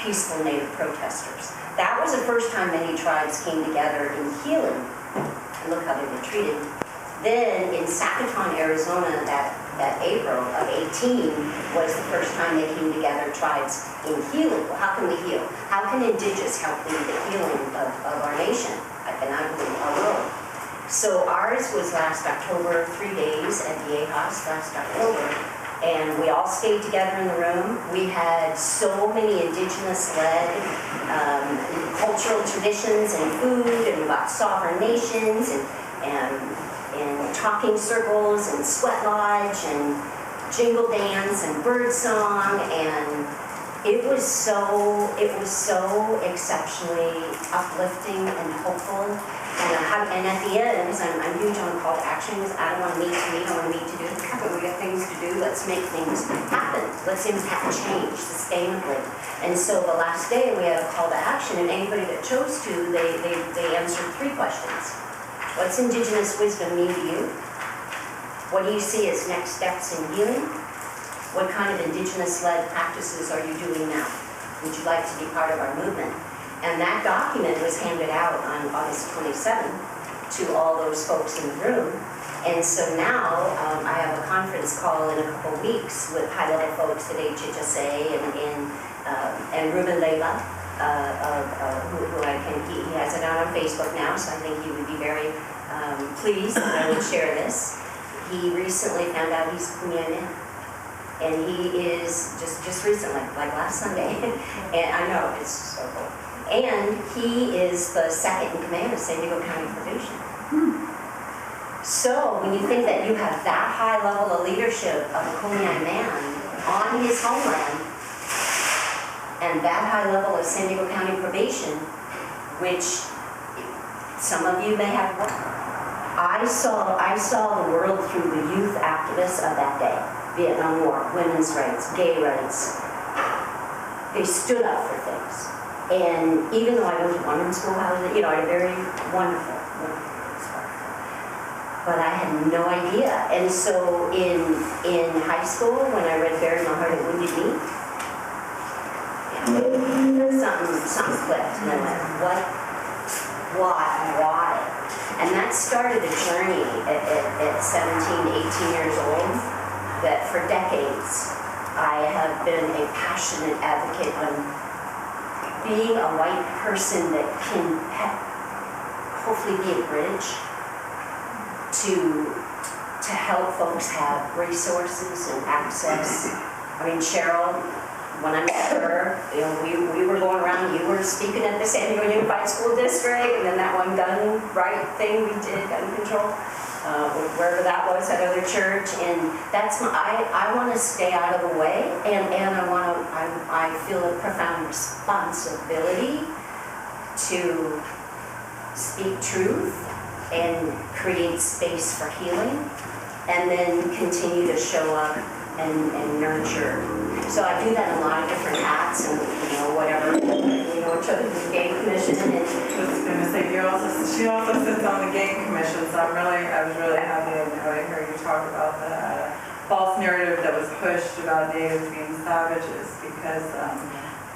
[SPEAKER 5] peaceful Native protesters. That was the first time many tribes came together in healing. And look how they were treated. Then in Sacaton, Arizona, that April of 18 was the first time they came together, tribes, in healing. Well, how can we heal? How can indigenous help lead the healing of our nation? And I believe our world. So ours was last October, 3 days at the VA House last October. And we all stayed together in the room. We had so many indigenous-led cultural traditions and food, and about sovereign nations, and talking circles, and sweat lodge, and jingle dance, and bird song, and it was so exceptionally uplifting and hopeful. And at the end, because I'm huge on call to action, I don't want to meet to meet, I want to meet to do. We got things to do, let's make things happen. Let's things have to change sustainably. And so the last day we had a call to action, and anybody that chose to, they answered 3 questions. What's indigenous wisdom mean to you? What do you see as next steps in healing? What kind of indigenous-led practices are you doing now? Would you like to be part of our movement? And that document was handed out on August 27th to all those folks in the room. And so now I have a conference call in a couple weeks with high-level folks at HHSA and Ruben Leyva, who he has it out on Facebook now, so I think he would be very pleased that I would share this. He recently found out he's Kumeyaay man. And he is, just recently, like last Sunday, and I know, it's so cool. And he is the second in command of San Diego County Probation. So when you think that you have that high level of leadership of a Kumeyaay man on his homeland, and that high level of San Diego County Probation, which some of you may have worked. I saw the world through the youth activists of that day. Vietnam War, women's rights, gay rights. They stood up for things. And even though I went to women's school, I had a very wonderful but I had no idea. And so in high school, when I read Bury My Heart at Wounded Knee, something clicked, and I went, what, why? And that started a journey at 17, 18 years old, that for decades I have been a passionate advocate on being a white person that can hopefully be a bridge to help folks have resources and access. I mean, Cheryl, when I met her, you know, we were going around, you were speaking at the San Diego Unified School District, and then that one gun right thing we did, gun control, wherever that was, at other church, and that's I want to stay out of the way, and I feel a profound responsibility to speak truth and create space for healing, and then continue to show up and nurture. So I do that in a lot of different hats, and whatever, to the game commission. And
[SPEAKER 6] I was going to say, she also sits on the game commission, so I was really happy to hear you talk about the false narrative that was pushed about natives being savages, because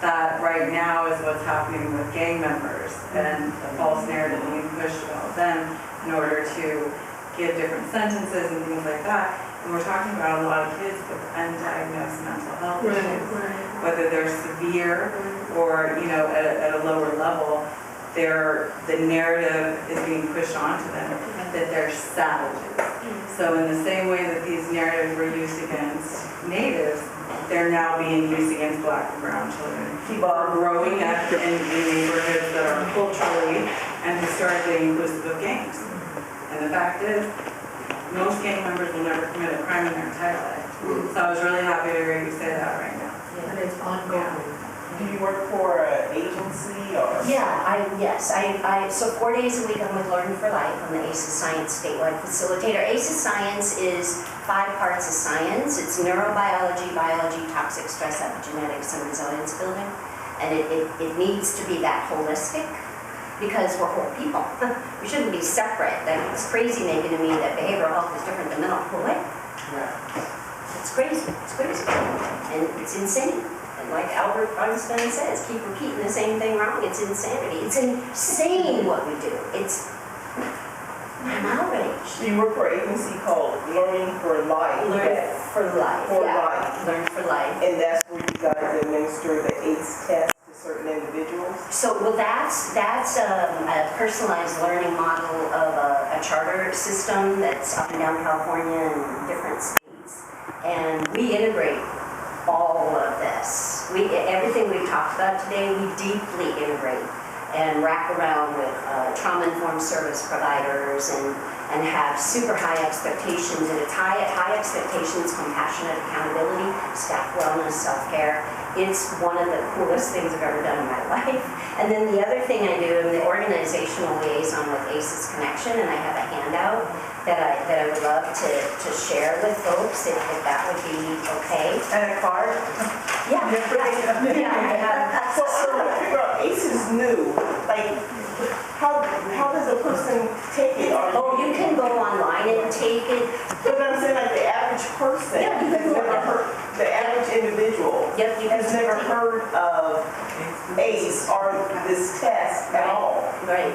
[SPEAKER 6] that right now is what's happening with gang members, and the false narrative being pushed about them in order to give different sentences and things like that. And we're talking about a lot of kids with undiagnosed mental health issues, whether they're severe or at a lower level. The narrative is being pushed onto them that they're savages. So in the same way that these narratives were used against natives, they're now being used against black and brown children. People are growing up in neighborhoods that are culturally and historically inclusive of gangs. And the fact is, most gang members will never commit a crime in their entire life. So I was really happy to hear you say that right now.
[SPEAKER 3] And it's ongoing.
[SPEAKER 1] Do you work for an agency or?
[SPEAKER 5] Yes. So 4 days a week I'm with Learn for Life. I'm the ACES Science statewide facilitator. ACES Science is 5 parts of science. It's neurobiology, biology, toxic stress, epigenetics, and resilience building. And it needs to be that holistic, because we're whole people. We shouldn't be separate. It's crazy making to me that behavioral health is different than mental health.
[SPEAKER 1] Yeah.
[SPEAKER 5] It's crazy. And it's insane. And like Albert Einstein says, keep repeating the same thing wrong. It's insanity. It's insane what we do. I'm outraged.
[SPEAKER 1] You work for an agency called Learning for Life.
[SPEAKER 5] Learn for Life.
[SPEAKER 1] Life.
[SPEAKER 5] Learn for Life.
[SPEAKER 1] And that's where you guys administer the ACE test to certain individuals?
[SPEAKER 5] That's a personalized learning model of a charter system that's up and down California and different states. And we integrate all of this. Everything we've talked about today, we deeply integrate and wrap around with trauma-informed service providers and have super high expectations. And it's high expectations, compassionate accountability, staff wellness, self-care. It's one of the coolest things I've ever done in my life. And then the other thing I do, I'm the organizational liaison with ACES Connection, and I have a handout that I would love to share with folks if that would be okay.
[SPEAKER 1] And a card?
[SPEAKER 5] Yeah, I have.
[SPEAKER 1] So I'm trying to figure out, ACE is new. Like, how does a person take it?
[SPEAKER 5] You can go online and take it.
[SPEAKER 1] But I'm saying, like, the average person has never heard, the average individual has never heard of ACE or this test at all.
[SPEAKER 5] Right.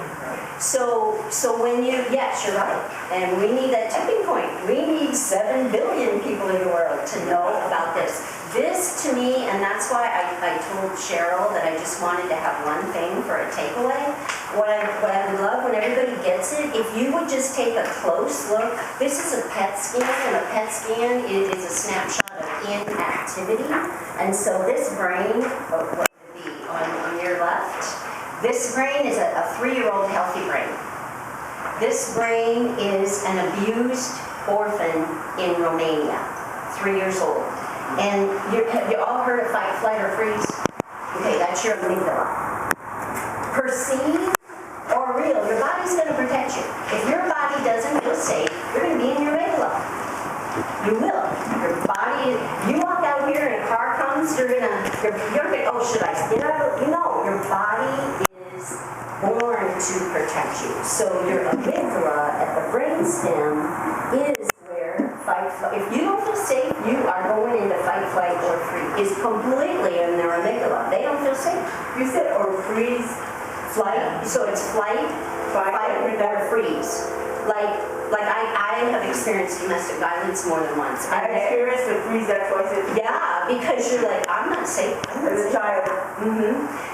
[SPEAKER 5] So when yes, you're right. And we need that tipping point. We need 7 billion people in the world to know about this. This to me, and that's why I told Cheryl that I just wanted to have one thing for a takeaway. What I would love when everybody gets it, if you would just take a close look. This is a PET scan, and a PET scan is a snapshot of inactivity. And so this brain, what would it be on your left? This brain is a 3-year-old healthy brain. This brain is an abused orphan in Romania, 3 years old. And have you all heard of fight, flight, or freeze? Okay, that's your amygdala. Perceive or real, your body's going to protect you. If your body doesn't feel safe, you're going to be in your amygdala. You will. Your body, you walk out here and a car comes, you're gonna, oh, should I get out? Your body is born to protect you. So your amygdala at the brainstem is where fight, flight. If you don't feel safe, you are going into fight, flight, or freeze. It's completely in their amygdala. They don't feel safe.
[SPEAKER 2] You said or freeze,
[SPEAKER 5] Flight, so it's flight, fight, or freeze. Like I have experienced domestic violence more than once.
[SPEAKER 2] I experienced the freeze, that's why I said.
[SPEAKER 5] Yeah, because you're like, I'm not safe.
[SPEAKER 2] As a child.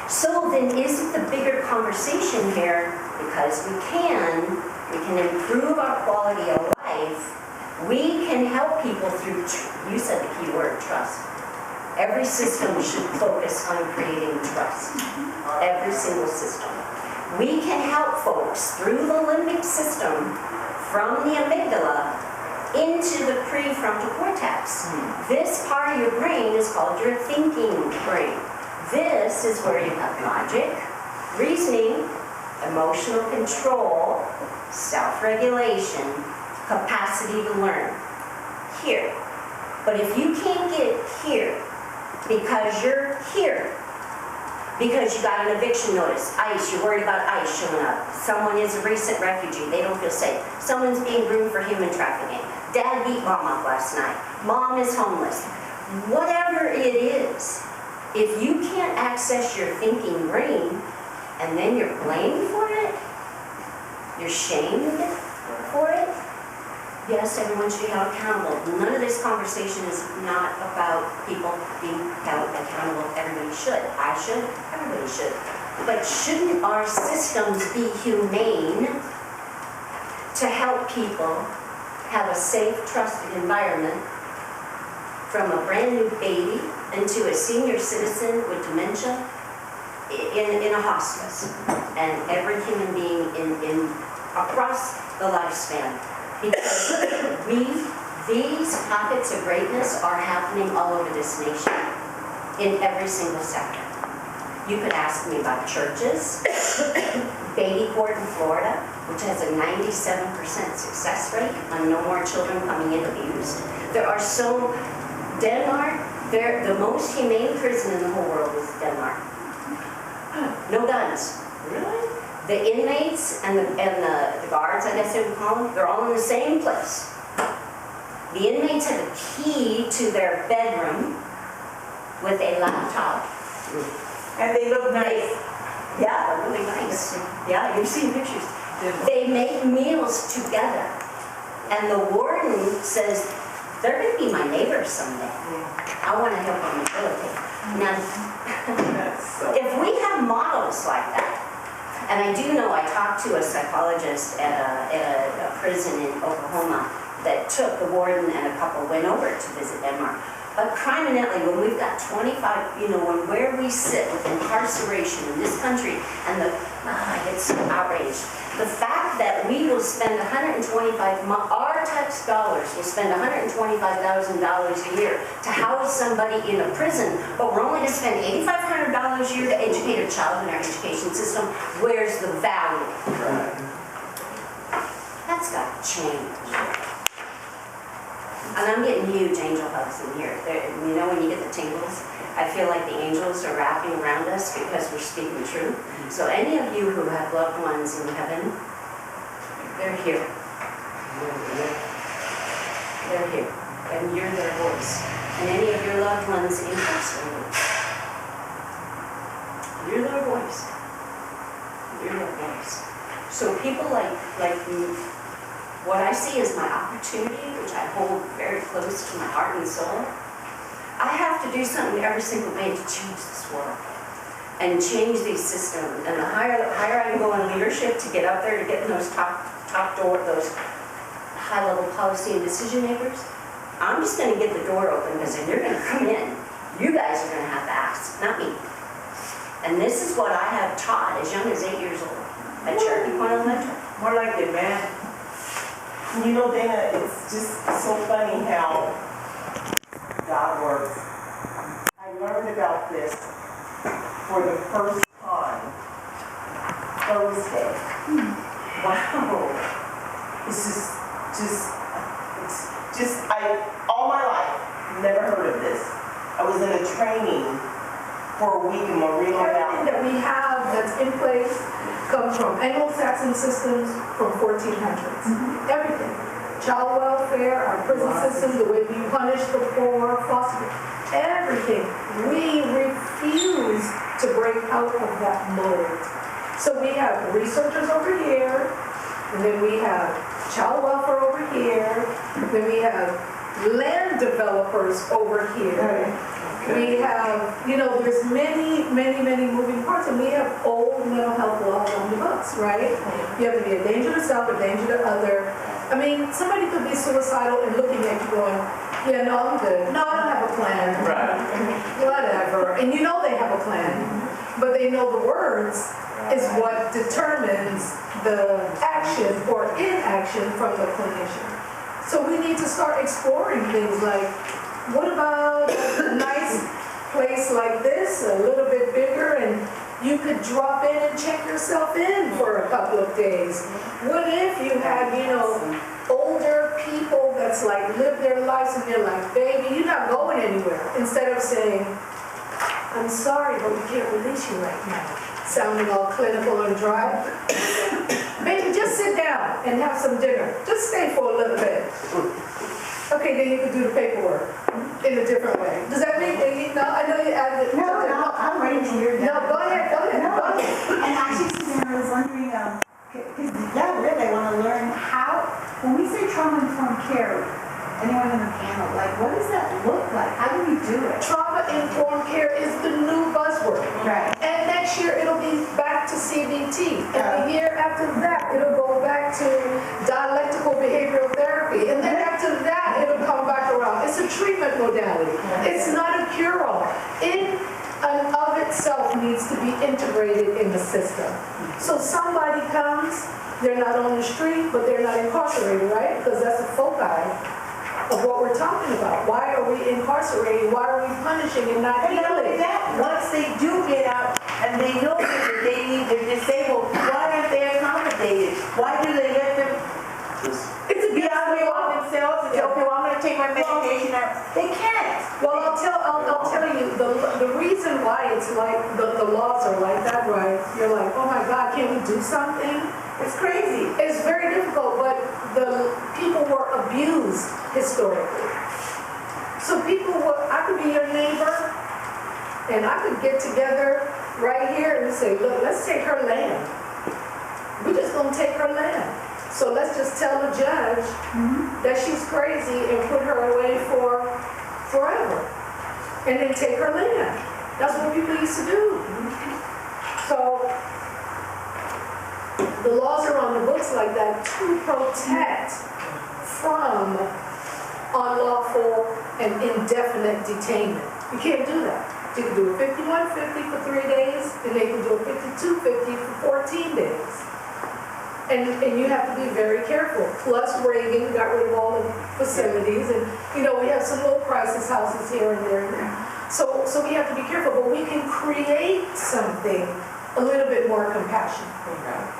[SPEAKER 5] So then isn't the bigger conversation here, because we can improve our quality of life, we can help people through, you said the key word, trust. Every system should focus on creating trust. Every single system. We can help folks through the limbic system from the amygdala into the prefrontal cortex. This part of your brain is called your thinking brain. This is where you have logic, reasoning, emotional control, self-regulation, capacity to learn. Here. But if you can't get here, because you're here, because you got an eviction notice, ICE, you're worried about ICE showing up. Someone is a recent refugee, they don't feel safe. Someone's being groomed for human trafficking. Dad beat mom up last night. Mom is homeless. Whatever it is, if you can't access your thinking brain, and then you're blamed for it, you're shamed for it, yes, everyone should be held accountable. None of this conversation is not about people being held accountable. Everybody should. I should. Everybody should. But shouldn't our systems be humane to help people have a safe, trusted environment from a brand new baby into a senior citizen with dementia in a hospice, and every human being in across the lifespan? Because these pockets of greatness are happening all over this nation, in every single sector. You could ask me about churches, baby court in Florida, which has a 97% success rate on no more children coming in abused. There are so, Denmark, the most humane prison in the whole world is Denmark. No guns. Really? The inmates and the guards, I guess they would call them, they're all in the same place. The inmates have a key to their bedroom with a laptop.
[SPEAKER 2] And they look nice.
[SPEAKER 5] Yeah, they're really nice. Yeah, you've seen pictures. They make meals together. And the warden says, they're going to be my neighbors someday. I want to help them rehabilitate. Now, if we have models like that, and I do know, I talked to a psychologist at a prison in Oklahoma that took the warden and a couple went over to visit Denmark. But criminally, when we've got 25, when where we sit with incarceration in this country, and I get so outraged. The fact that we will spend our tax dollars will spend $125,000 a year to house somebody in a prison, but we're only going to spend $8,500 a year to educate a child in our education system. Where's the value? That's got to change. And I'm getting huge angel hugs in here. When you get the tingles, I feel like the angels are wrapping around us because we're speaking truth. So any of you who have loved ones in heaven, they're here. They're here. And you're their voice. And any of your loved ones incarcerated, you're their voice. You're their voice. So people like you, what I see is my opportunity, which I hold very close to my heart and soul. I have to do something every single day to change this world and change these systems. And the higher I can go in leadership to get up there, to get in those top door, those high-level policy and decision makers, I'm just going to get the door open, because if you're going to come in, you guys are going to have to ask, not me. And this is what I have taught as young as 8 years old at Cherokee Point Elementary.
[SPEAKER 2] More like the man.
[SPEAKER 9] Dana, it's just so funny how God works. I learned about this for the first time Thursday. Wow. It's all my life, never heard of this. I was in a training for a week in Moreno
[SPEAKER 3] Everything
[SPEAKER 9] Valley.
[SPEAKER 3] that we have that's in place comes from Anglo-Saxon systems from 1400s. Everything. Child welfare, our prison systems, the way we punish our foster care, everything. We refuse to break out of that mold. So we have researchers over here, and then we have child welfare over here, then we have land developers over here. We have, there's many moving parts, and we have old mental health laws on the books, right? You have to be a danger to self, a danger to other. I mean, somebody could be suicidal and looking at you going, yeah, no, I'm good. No, I don't have a plan.
[SPEAKER 1] Right.
[SPEAKER 3] Whatever. And you know they have a plan, but they know the words is what determines the action or inaction from the clinician. So we need to start exploring things like, what about a nice place like this, a little bit bigger, and you could drop in and check yourself in for a couple of days? What if you had, older people that's like lived their lives and you're like, baby, you're not going anywhere. Instead of saying, I'm sorry, but we can't release you right now. Sounding all clinical and dry. Baby, just sit down and have some dinner. Just stay for a little bit. Okay, then you can do the paperwork in a different way. Does that make any, no, I know you added.
[SPEAKER 10] No, I'm ready to hear that.
[SPEAKER 3] No, go ahead.
[SPEAKER 10] And actually, Susan, I was wondering, because yeah, really, I want to learn how, when we say trauma-informed care, anyone in the panel, what does that look like? How do we do it?
[SPEAKER 3] Trauma-informed care is the new buzzword.
[SPEAKER 10] Right.
[SPEAKER 3] And next year, it'll be back to CBT. And the year after that, it'll go back to dialectical behavioral therapy. And then after that, it'll come back around. It's a treatment modality. It's not a cure-all. In and of itself needs to be integrated in the system. So somebody comes, they're not on the street, but they're not incarcerated, right? Because that's the foci of what we're talking about. Why are we incarcerating? Why are we punishing and not healing?
[SPEAKER 2] Once they do get out and they know that they're disabled, why aren't they accommodated? Why do they let them be out there on themselves and say, okay, well, I'm going to take my medication out? They can't.
[SPEAKER 3] Well, I'll tell you, the reason why it's like, the laws are like that, right? You're like, oh my God, can we do something? It's crazy. It's very difficult, but the people were abused historically. So I could be your neighbor, and I could get together right here and say, look, let's take her land. We're just gonna take her land. So let's just tell the judge that she's crazy and put her away for forever. And then take her land. That's what people used to do. So the laws are on the books like that to protect from unlawful and indefinite detainment. You can't do that. You can do a 5150 for 3 days, and they can do a 5250 for 14 days. And you have to be very careful. Plus Reagan got rid of all the facilities, and we have some little crisis houses here and there. So we have to be careful, but we can create something a little bit more compassionate.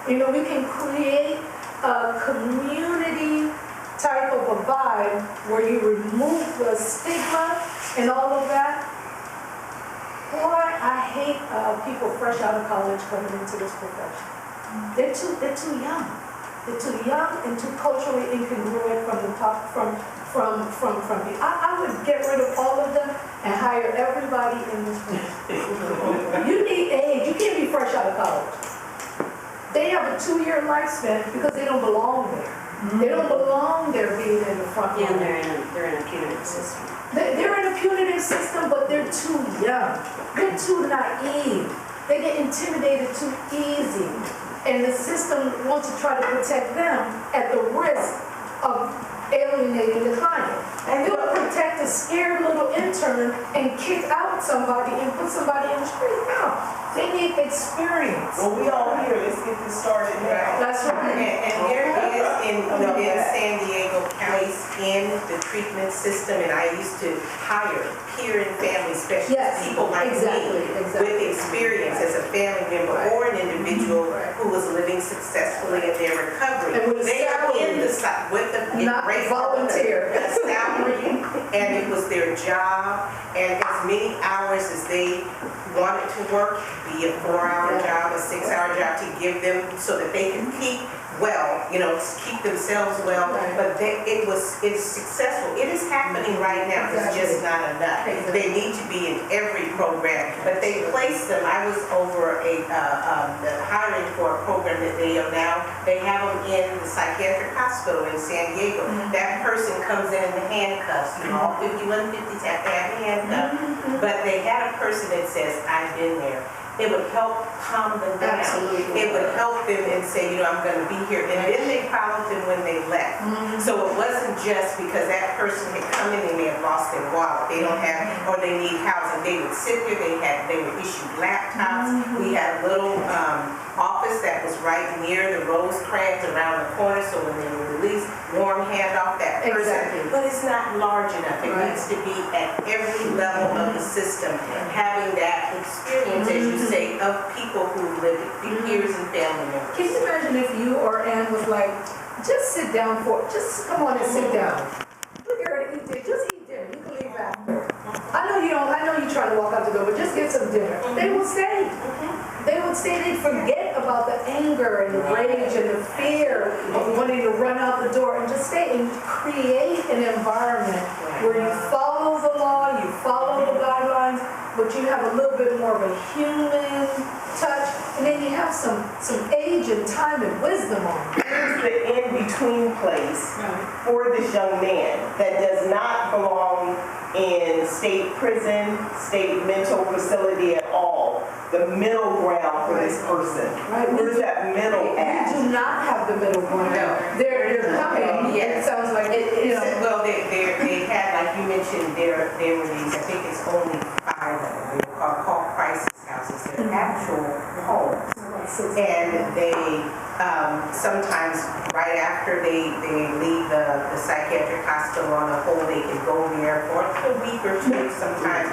[SPEAKER 3] We can create a community type of a vibe where you remove the stigma and all of that. Boy, I hate people fresh out of college coming into this profession. They're too young. They're too young and too culturally incongruent from the top, from me. I would get rid of all of them and hire everybody in this room. You need age. You can't be fresh out of college. They have a 2-year lifespan because they don't belong there. They don't belong there being in the front line.
[SPEAKER 5] And they're in a punitive system.
[SPEAKER 3] They're in a punitive system, but they're too young. They're too naive. They get intimidated too easy. And the system wants to try to protect them at the risk of alienating the client. And they will protect a scared little intern and kick out somebody and put somebody in the street. No, they need experience.
[SPEAKER 9] Well, we all here, let's get this started now.
[SPEAKER 3] That's right.
[SPEAKER 4] And there is within San Diego counties in the treatment system, and I used to hire peer and family specialists,
[SPEAKER 3] Yes,
[SPEAKER 4] people like
[SPEAKER 3] exactly.
[SPEAKER 4] me with experience as a family member or an individual who was living successfully in their recovery.
[SPEAKER 3] And with a
[SPEAKER 4] They are in the
[SPEAKER 3] Not volunteer.
[SPEAKER 4] a salary, and it was their job, and as many hours as they wanted to work, be a 4-hour job, a 6-hour job, to give them so that they could keep well, keep themselves well, but it's successful. It is happening right now, it's just not enough. They need to be in every program, but they place them. I was over hiring for a program that they have them in the psychiatric hospital in San Diego. That person comes in the handcuffs, all 5150s have to have handcuffs, but they had a person that says, I've been there. It would help calm them down.
[SPEAKER 2] Absolutely.
[SPEAKER 4] It would help them and say, I'm going to be here. And then they followed them when they left. So it wasn't just because that person had come in and they had lost their wallet. They don't have, or they need housing. They would sit there. They were issued laptops. We had a little office that was right near the Rosecrans around the corner. So when they were released, warm handoff that person.
[SPEAKER 2] Exactly.
[SPEAKER 4] But it's not large enough. It needs to be at every level of the system, having that experience, as you say, of people who lived it, peers and family members.
[SPEAKER 3] Can you imagine if you or Ann was like, just sit down just come on and sit down. Look at her to eat dinner, just eat dinner, you can leave after. I know you try to walk out the door, but just get some dinner. They will stay. They would stay, they'd forget about the anger and the rage and the fear of wanting to run out the door and just stay and create an environment where you follow the law, you follow the guidelines, but you have a little bit more of a human touch, and then you have some age and time and wisdom on it.
[SPEAKER 9] Here's the in-between place for this young man that does not belong in state prison, state mental facility at all. The middle ground for this person. Where's that middle at?
[SPEAKER 3] We do not have the middle ground.
[SPEAKER 4] No.
[SPEAKER 3] They're coming. It sounds like
[SPEAKER 4] Well, they had, like you mentioned, there were these, I think it's only 5 of them. They were called crisis houses. They're actual homes. And they sometimes right after they leave the psychiatric hospital on a whole, they can go there for a week or 2. Sometimes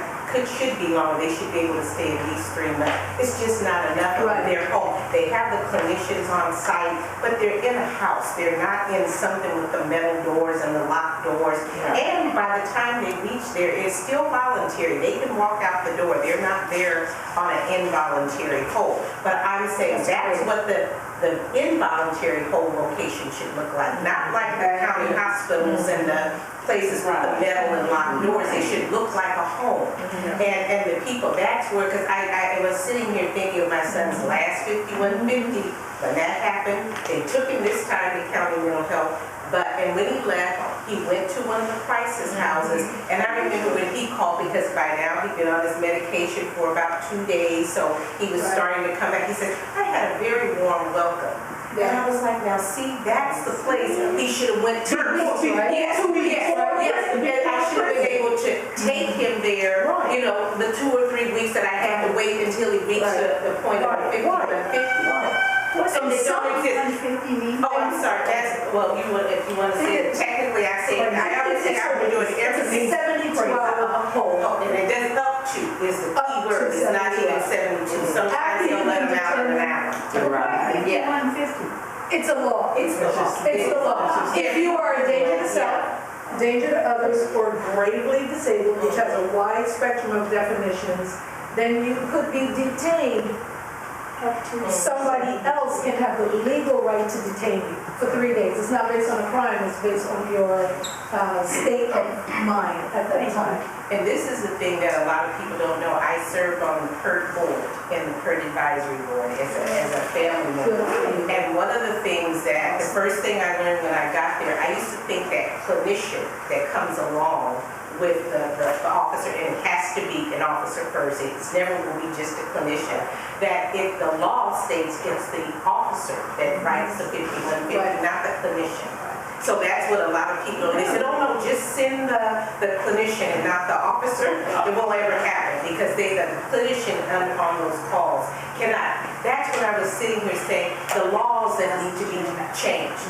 [SPEAKER 4] should be longer. They should be able to stay at least 3 months. It's just not enough of their home. They have the clinicians on site, but they're in a house. They're not in something with the metal doors and the locked doors. And by the time they reach there, it's still voluntary. They can walk out the door. They're not there on an involuntary hold. But I'm saying that's what the involuntary hold location should look like. Not like the county hospitals and the places with the metal and locked doors. They should look like a home. And the people, that's where, because I was sitting here thinking of my son's last 5150. When that happened, they took him this time to county mental health. And when he left, he went to one of the crisis houses. And I remember when he called, because by now he'd been on his medication for about 2 days, so he was starting to come back. He said, I had a very warm welcome. And I was like, now see, that's the place he should have went to. Yes. And I should have been able to take him there, the 2 or 3 weeks that I had to wait until he reached the point of 50. So some exist. Oh, I'm sorry. If you want to say it technically, I say I always say I've been doing everything.
[SPEAKER 3] 72 out of a whole.
[SPEAKER 4] And it does up to is the key word. It's not even 72. Sometimes they'll let them out in an hour.
[SPEAKER 3] It's a law. It's the law. If you are a danger to self, danger to others, or gravely disabled, which has a wide spectrum of definitions, then you could be detained. Somebody else can have the legal right to detain you for 3 days. It's not based on a crime, it's based on your state of mind at that time.
[SPEAKER 4] And this is the thing that a lot of people don't know. I served on the PERT board and the PERT advisory board as a family member. And one of the things that, the first thing I learned when I got there, I used to think that clinician that comes along with the officer, and it has to be an officer first. It's never will be just a clinician. That if the law states it's the officer that writes the 5150, not the clinician. So that's what a lot of people, they said, oh no, just send the clinician and not the officer. It won't ever happen because the clinician on those calls cannot. That's when I was sitting here saying the laws that need to be changed.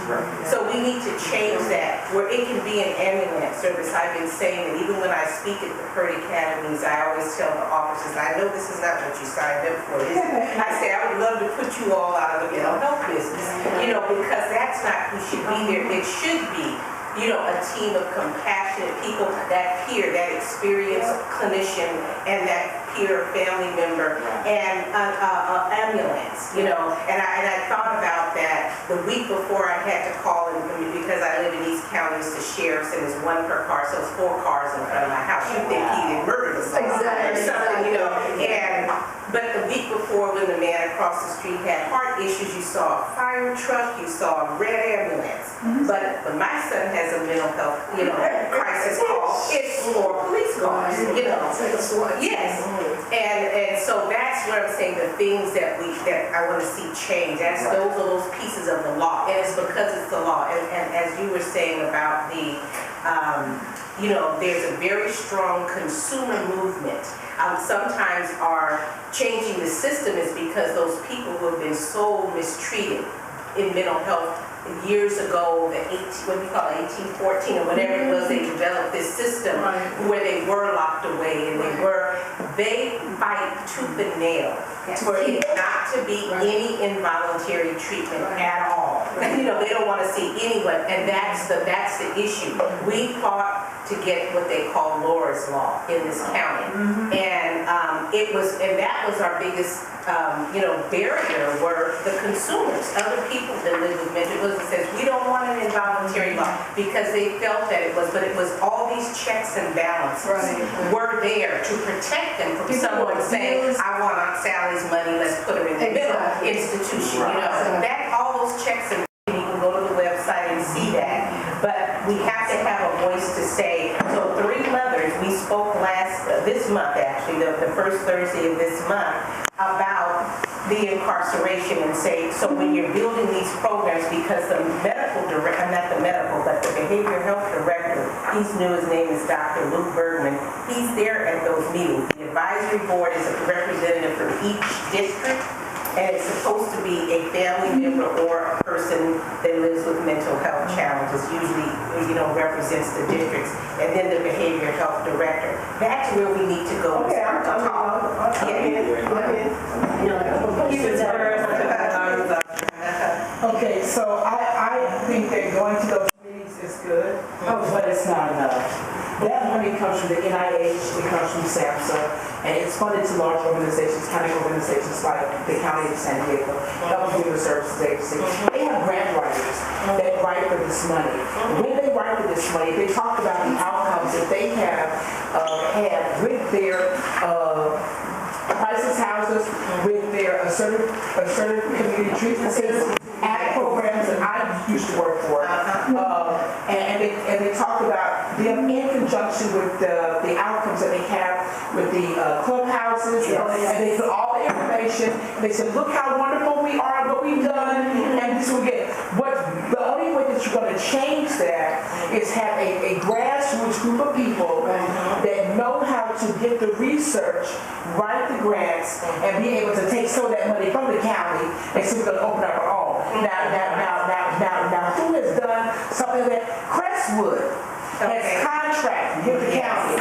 [SPEAKER 4] So we need to change that where it can be an ambulance service. I've been saying that even when I speak at the PERT academies, I always tell the officers, I know this is not what you signed up for, is it? I say I would love to put you all out of the mental health business, because that's not who should be there. It should be a team of compassionate people, that peer, that experienced clinician, and that peer family member, and an ambulance, and I thought about that the week before I had to call in, because I live in East County, it's the sheriff's, and it's one per car, so it's 4 cars in front of my house. You think he did murder someone or something, but the week before, when the man across the street had heart issues, you saw a fire truck, you saw a red ambulance. But when my son has a mental health, crisis call, it's 4 police cars, Yes. And so that's what I'm saying, the things that I want to see change. Those are those pieces of the law. And it's because it's the law. And as you were saying about the, there's a very strong consumer movement. Sometimes our changing the system is because those people who have been so mistreated in mental health years ago, the 1814 or whatever it was, they developed this system where they were locked away, and they fight tooth and nail for it not to be any involuntary treatment at all. They don't want to see anyone, and that's the issue. We fought to get what they call Laura's Law in this county, and that was our biggest barrier were the consumers, other people that live with mental illness. Says we don't want an involuntary law because they felt that it was all these checks and balances were there to protect them from someone saying, I want Aunt Sally's money, let's put her in the middle institution. That all those checks and you can go to the website and see that. But we have to have a voice to say, so 3 mothers, we spoke this month actually, the first Thursday of this month, about the incarceration and say, so when you're building these programs, because the medical director, not the medical, but the behavioral health director, he's new, his name is Dr. Luke Bergman, he's there at those meetings. The advisory board is a representative from each district, and it's supposed to be a family member or a person that lives with mental health challenges, usually, represents the districts, and then the behavioral health director. That's where we need to go.
[SPEAKER 11] Okay, so I think that going to those meetings is good, but it's not enough. That money comes from the NIH, it comes from SAMHSA, and it's funded to large organizations, county organizations like the County of San Diego, Health and Human Services Agency. They have grant writers that write for this money. When they write for this money, they talk about the outcomes that they have had with their crisis houses, with their assertive community treatment centers, ACT programs that I used to work for. And they talk about them in conjunction with the outcomes that they have with the clubhouses, and they put all the information, and they said, look how wonderful we are, what we've done, and this will get. The only way that you're going to change that is have a grassroots group of people that know how to get the research, write the grants, and be able to take some of that money from the county, and so we're going to open up our own. Now, who has done something that Crestwood has contracted with the county?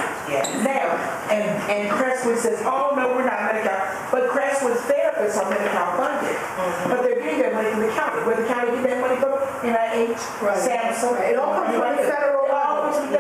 [SPEAKER 11] Now, and Crestwood says, oh no, we're not Medi-Cal, but Crestwood's therapists are Medi-Cal funded, but they're getting that money from the county. Where the county get that money from? NIH, SAMHSA, it all comes from the federal government.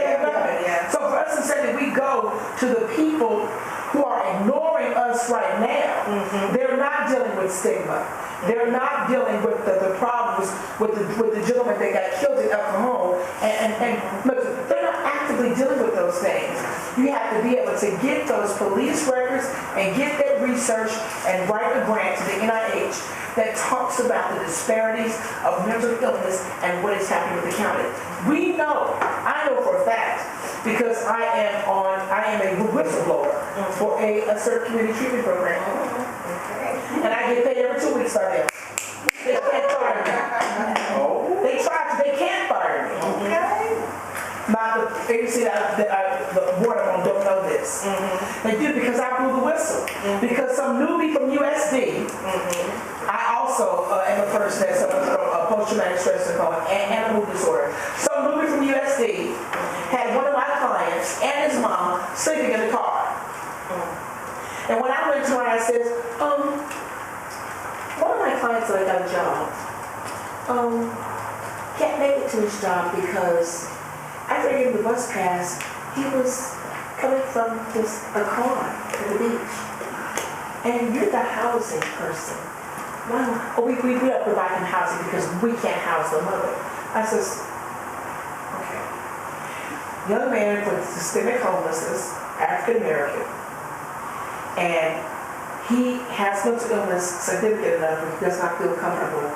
[SPEAKER 11] So for us to say that we go to the people who are ignoring us right now, they're not dealing with stigma. They're not dealing with the problems with the gentleman that got killed in El Cajon, and look, they're not actively dealing with those things. You have to be able to get those police records and get that research and write a grant to the NIH that talks about the disparities of mental illness and what is happening with the county. I know for a fact, because I am a whistleblower for a certain community treatment program. And I get paid every 2 weeks by them. They can't fire me. They try to, they can't fire me. Now, the agency that the board of don't know this. They do because I blew the whistle. Because some newbie from USD, I also am a person that suffers from post-traumatic stress syndrome and a mood disorder. Some newbie from USD had one of my clients and his mom sleeping in the car. And when I went to her, I said, one of my clients that I got a job can't make it to his job because gave him the bus pass, he was coming from a car at the beach. And you're the housing person. Wow. Oh, we are providing housing because we can't house the mother. I says, okay. Young man with systemic homelessness, African American, and he has mental illness significant enough where he does not feel comfortable.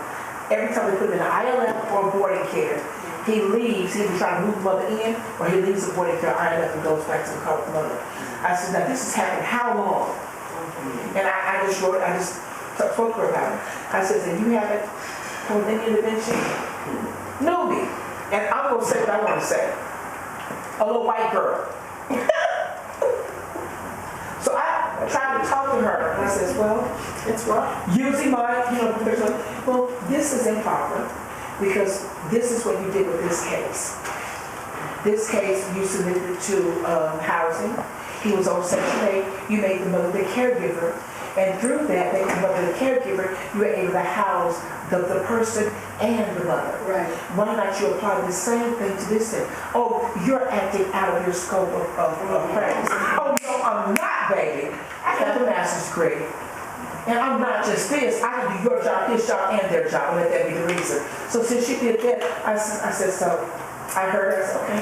[SPEAKER 11] Every time they put him in an ILF or boarding care, he leaves, he either trying to move the mother in, or he leaves the boarding care ILF and goes back to the car with the mother. I said, now this has happened how long? And I just spoke to her about it. I said, and you haven't told any intervention? No, me. And I'm going to say what I want to say. A little white girl. So I tried to talk to her, and I says, well, it's rough. Using my, professional, well, this is improper, because this is what you did with this case. This case, you submitted to housing. He was on Section 8. You made the mother the caregiver. And through that, making the mother the caregiver, you were able to house the person and the mother.
[SPEAKER 3] Right.
[SPEAKER 11] Why not you apply the same thing to this thing? Oh, you're acting out of your scope of practice. Oh, no, I'm not, baby. I have a master's degree. And I'm not just this. I can do your job, his job, and their job, and let that be the reason. So since she did that, I said, so I heard her, I said, okay.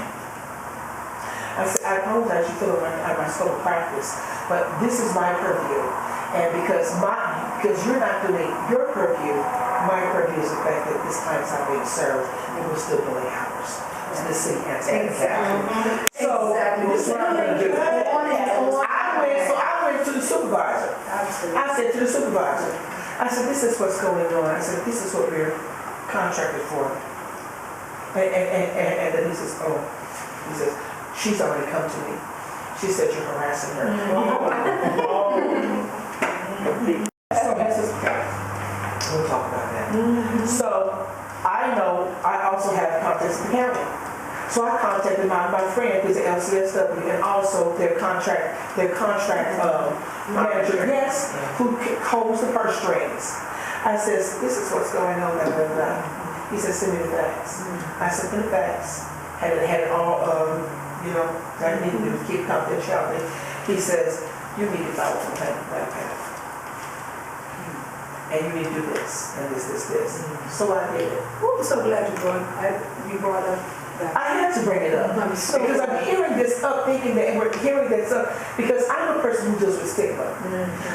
[SPEAKER 11] I said, I apologize, you feel like my scope of practice, but this is my purview. And because you're not doing your purview, my purview is the fact that this client's not being served, and we're still billing hours. So the city has to exactly. So this is what I'm going to do. I went to the supervisor. Absolutely. I said to the supervisor, I said, this is what's going on. I said, this is what we're contracted for. And then he says, oh, he says, she's already come to me. She said you're harassing her. So that's just, we'll talk about that. So I know I also have contacts in the county. So I contacted my friend who's at LCSW and also their contract manager, yes, who holds the purse strings. I says, this is what's going on, blah, blah, blah. He says, send me the facts. I sent him the facts. Had it all, I needed to keep confidentiality. He says, you need to file a complaint with that path. And you need to do this, and this. So I did it.
[SPEAKER 3] Well, I'm so glad you brought up that.
[SPEAKER 11] I had to bring it up. Because I'm hearing this up, thinking that we're hearing this up, because I'm a person who deals with stigma.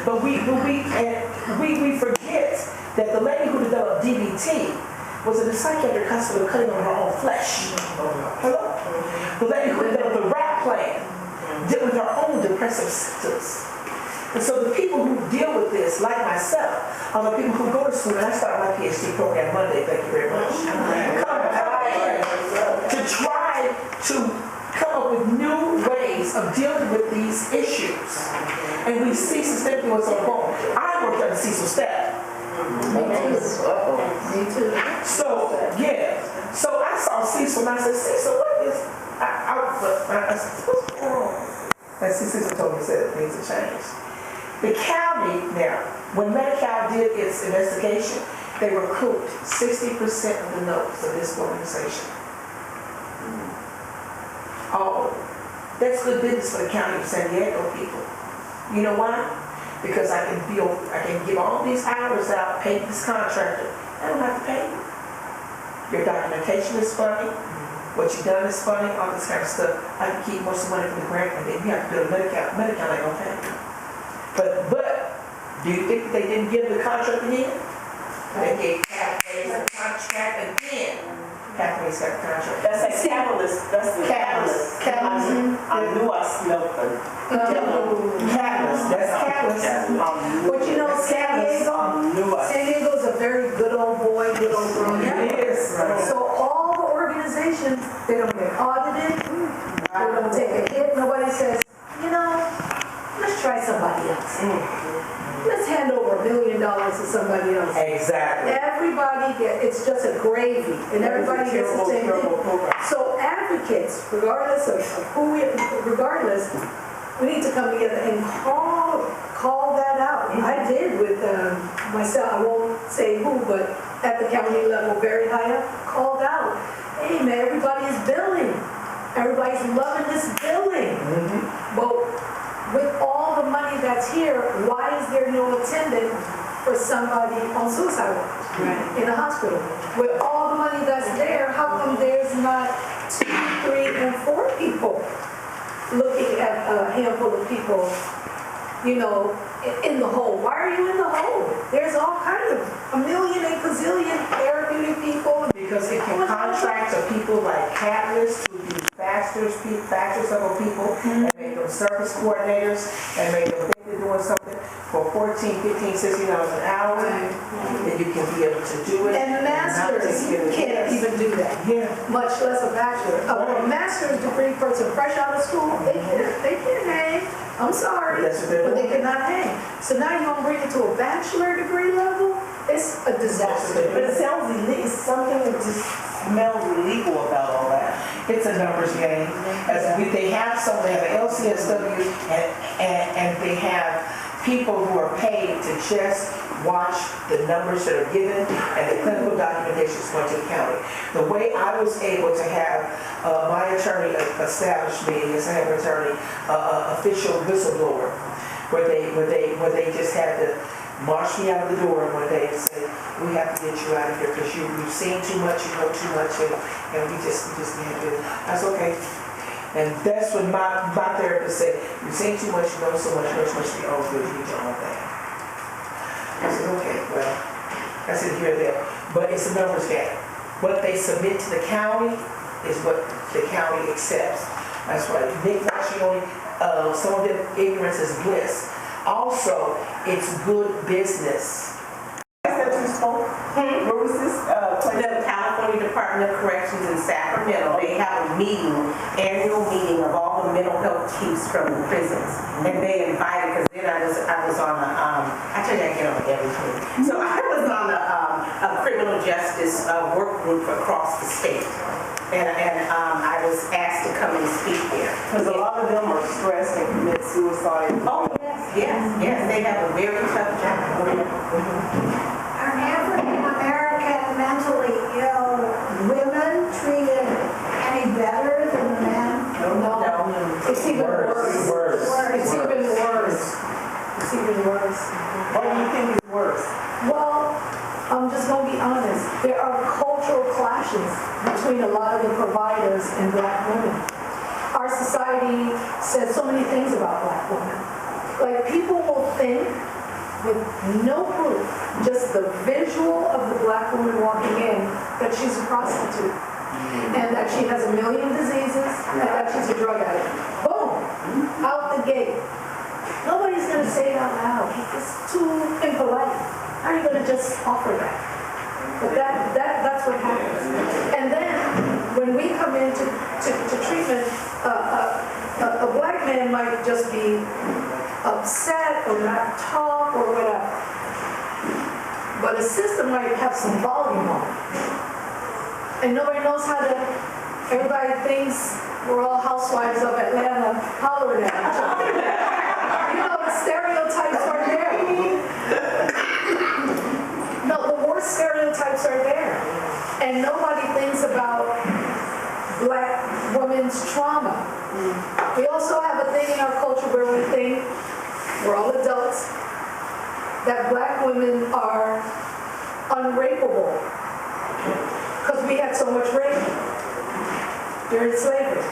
[SPEAKER 11] But we forget that the lady who developed DBT was in a psychiatric hospital cutting on her own flesh. Hello? The lady who developed the RAP plan dealt with her own depressive symptoms. And so the people who deal with this, like myself, are the people who go to school, and I started my PhD program Monday, thank you very much, to try to come up with new ways of dealing with these issues. And we see systemically what's on home. I worked on the Cecil staff.
[SPEAKER 3] Me too.
[SPEAKER 11] So, yeah. So I saw Cecil and I said, Cecil, what is, I said, what's wrong? And Cecil told me, said things have changed. The county, now, when Medi-Cal did its investigation, they recouped 60% of the notes of this organization. Oh, that's good business for the county of San Diego people. You know why? Because I can give all these hours out, pay this contractor. I don't have to pay you. Your documentation is funny. What you've done is funny, all this kind of stuff. I can keep most of the money from the grant, and then you have to build a Medi-Cal. Medi-Cal ain't gonna pay you. But do you think they didn't give the contract again? They gave Pathways the contract again. Pathways got the contract.
[SPEAKER 9] That's a catalyst. That's the catalyst. I knew I smelled them.
[SPEAKER 11] Catalyst. That's catalyst.
[SPEAKER 3] But you know, San Diego's a very good old boy, good old girl.
[SPEAKER 11] It is.
[SPEAKER 3] So all the organizations, they don't get audited, they don't take a hit, nobody says, let's try somebody else. Let's hand over $1 million to somebody else.
[SPEAKER 11] Exactly.
[SPEAKER 3] Everybody it's just a gravy, and everybody gets the same thing. So advocates, regardless of who we need to come together and call that out. I did with myself, I won't say who, but at the county level, very high up, called out, hey man, everybody is billing. Everybody's loving this building. But with all the money that's here, why is there no attendant for somebody on suicide watch in a hospital? With all the money that's there, how come there's not 2, 3, and 4 people looking at a handful of people, you know, in the hole? Why are you in the hole? There's all kinds of a million and gazillion therapeutic people.
[SPEAKER 11] Because it can contract to people like catalysts who do factors several people, and make them service coordinators, and make them think they're doing something for $14, $15, $16 an hour, then you can be able to do it.
[SPEAKER 3] And masters can't even do that, much less a bachelor. A master's degree person fresh out of school, they can't hang. I'm sorry, but they cannot hang. So now you're gonna bring it to a bachelor degree level? It's a disaster.
[SPEAKER 9] But it sounds illegal, it's something that just smells illegal about all that.
[SPEAKER 11] It's a numbers game. They have an LCSW, and they have people who are paid to just watch the numbers that are given and the clinical documentation is going to the county. The way I was able to have my attorney establish me as I have an attorney, official whistleblower, where they just had to march me out of the door one day and say, we have to get you out of here because you've seen too much, you know too much, and we just can't do it. That's okay. And that's what my therapist said, you've seen too much, you know so much, yours must be all good, you need your own thing. I said, okay, well, I said here and there. But it's a numbers game. What they submit to the county is what the county accepts. That's right. Nick Marchioni, some of them ignorance is bliss. Also, it's good business.
[SPEAKER 9] That you spoke? Where was this place?
[SPEAKER 4] The California Department of Corrections in Sacramento, they have a annual meeting of all the mental health chiefs from the prisons. And they invited, because then I was on I tell you I get on everything. So I was on a criminal justice work group across the state. And I was asked to come and speak there.
[SPEAKER 9] Because a lot of them are stressed and commit suicide.
[SPEAKER 4] Oh, yes, they have a very tough job.
[SPEAKER 7] Are African-American mentally ill women treated any better than the men?
[SPEAKER 3] No. It's even worse. It's even worse. It's even worse.
[SPEAKER 9] What do you think is worse?
[SPEAKER 3] Well, I'm just going to be honest. There are cultural clashes between a lot of the providers and black women. Our society says so many things about black women. Like, people will think, with no proof, just the visual of the black woman walking in, that she's a prostitute. And that she has a million diseases, and that she's a drug addict. Boom! Out the gate. Nobody's going to say it out loud. It's too impolite. How are you going to just offer that? But that's what happens. And then, when we come into treatment, a black man might just be upset or not talk or whatever. But a system might have some volume on it. And nobody knows how to, everybody thinks we're all housewives of Atlanta hollering at each other. You know, the stereotypes are there. No, the worst stereotypes are there. And nobody thinks about black women's trauma. We also have a thing in our culture where we think, we're all adults, that black women are unrapeable because we had so much rape during slavery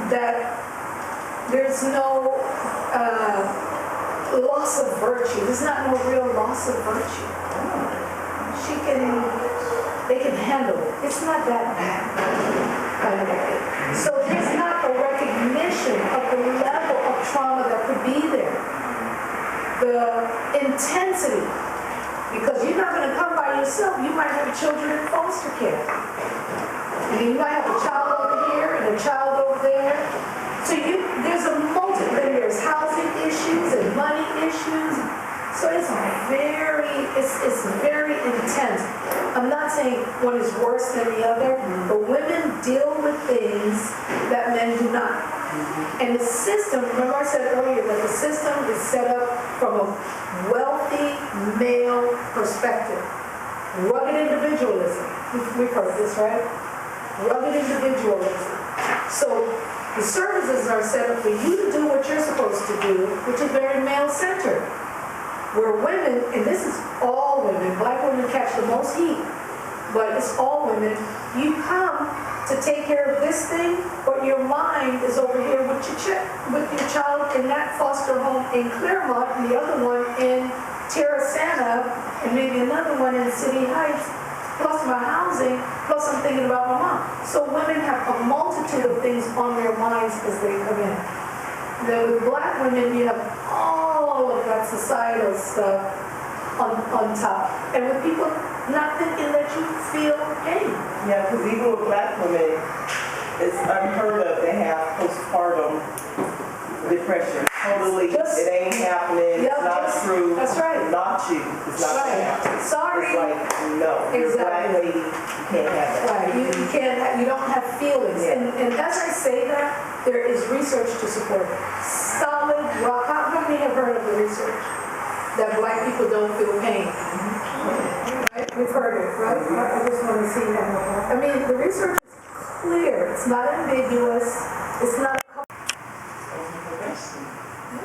[SPEAKER 3] that there's no loss of virtue. There's not no real loss of virtue. They can handle it. It's not that bad. So there's not a recognition of the level of trauma that could be there. The intensity. Because you're not going to come by yourself. You might have children in foster care. And you might have a child over here and a child over there. So there's a multitude. There's housing issues and money issues. So it's very intense. I'm not saying one is worse than the other, but women deal with things that men do not. And the system, remember I said earlier that the system is set up from a wealthy male perspective. Rugged individualism. We've heard this, right? Rugged individualism. So the services are set up for you to do what you're supposed to do, which is very male-centered. Where women, and this is all women, black women catch the most heat, but it's all women, you come to take care of this thing, but your mind is over here with your child in that foster home in Claremont, and the other one in Terrasana, and maybe another one in City Heights, plus my housing, plus I'm thinking about my mom. So women have a multitude of things on their minds as they come in. Then with black women, you have all of that societal stuff on top. And with people not thinking that you feel pain.
[SPEAKER 9] Yeah, because even with black women, it's unheard of to have postpartum depression. Totally, it ain't happening, it's not true.
[SPEAKER 3] That's right.
[SPEAKER 9] Not you, it's not gonna happen.
[SPEAKER 3] Sorry.
[SPEAKER 9] It's like, no, you're a black lady, you can't have that.
[SPEAKER 3] Right, you can't have, you don't have feelings.
[SPEAKER 9] Yeah.
[SPEAKER 3] And as I say that, there is research to support it. Solid rock. How many have heard of the research? That black people don't feel pain. Right? We've heard it, right? I just want to see that. I mean, the research is clear. It's not ambiguous. It's not.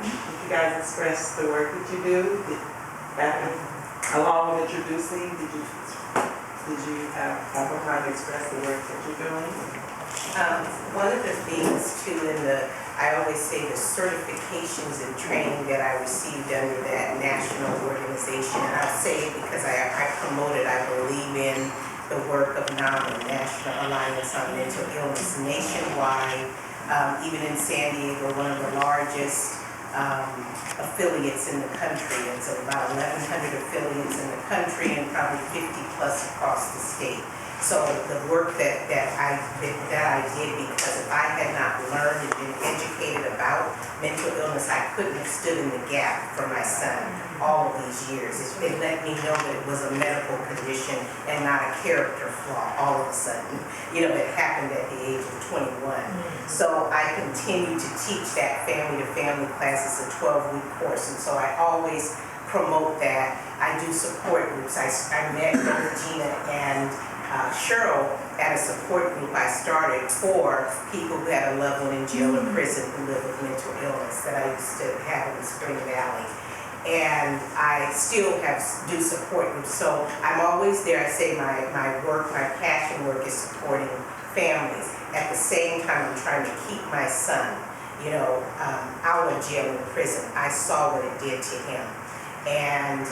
[SPEAKER 1] You guys express the work that you do, along with introducing, did you have more time to express the work that you're doing?
[SPEAKER 4] One of the things too I always say the certifications and training that I received under that national organization, and I'll say it because I promote it, I believe in the work of NAMA, National Alliance on Mental Illness, nationwide, even in San Diego, one of the largest affiliates in the country. It's about 1,100 affiliates in the country and probably 50 plus across the state. So the work that I did, because if I had not learned and been educated about mental illness, I couldn't have stood in the gap for my son all of these years. It let me know that it was a medical condition and not a character flaw all of a sudden. You know, it happened at the age of 21. So I continue to teach that family-to-family class. It's a 12-week course, and so I always promote that. I do support groups. I met both Gina and Cheryl at a support group I started for people who had a loved one in jail or prison who live with mental illness that I used to have in Spring Valley. And I still do support groups. So I'm always there. I say my work, my passion work is supporting families. At the same time, I'm trying to keep my son, out of jail and prison. I saw what it did to him. And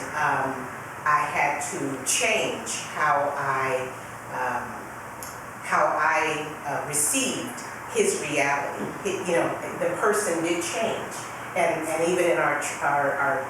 [SPEAKER 4] I had to change how I received his reality. The person did change. And even in our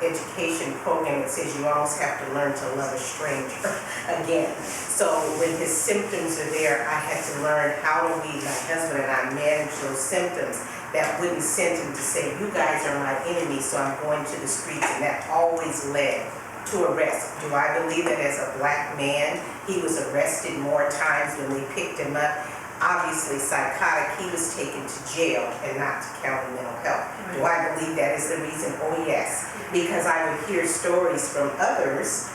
[SPEAKER 4] education program, it says you almost have to learn to love a stranger again. So when his symptoms are there, I had to learn how do my husband and I manage those symptoms that wouldn't send him to say, you guys are my enemy, so I'm going to the streets. And that always led to arrest. Do I believe that as a black man, he was arrested more times when they picked him up? Obviously psychotic, he was taken to jail and not to county mental health. Right. Do I believe that is the reason? Oh yes, because I would hear stories from others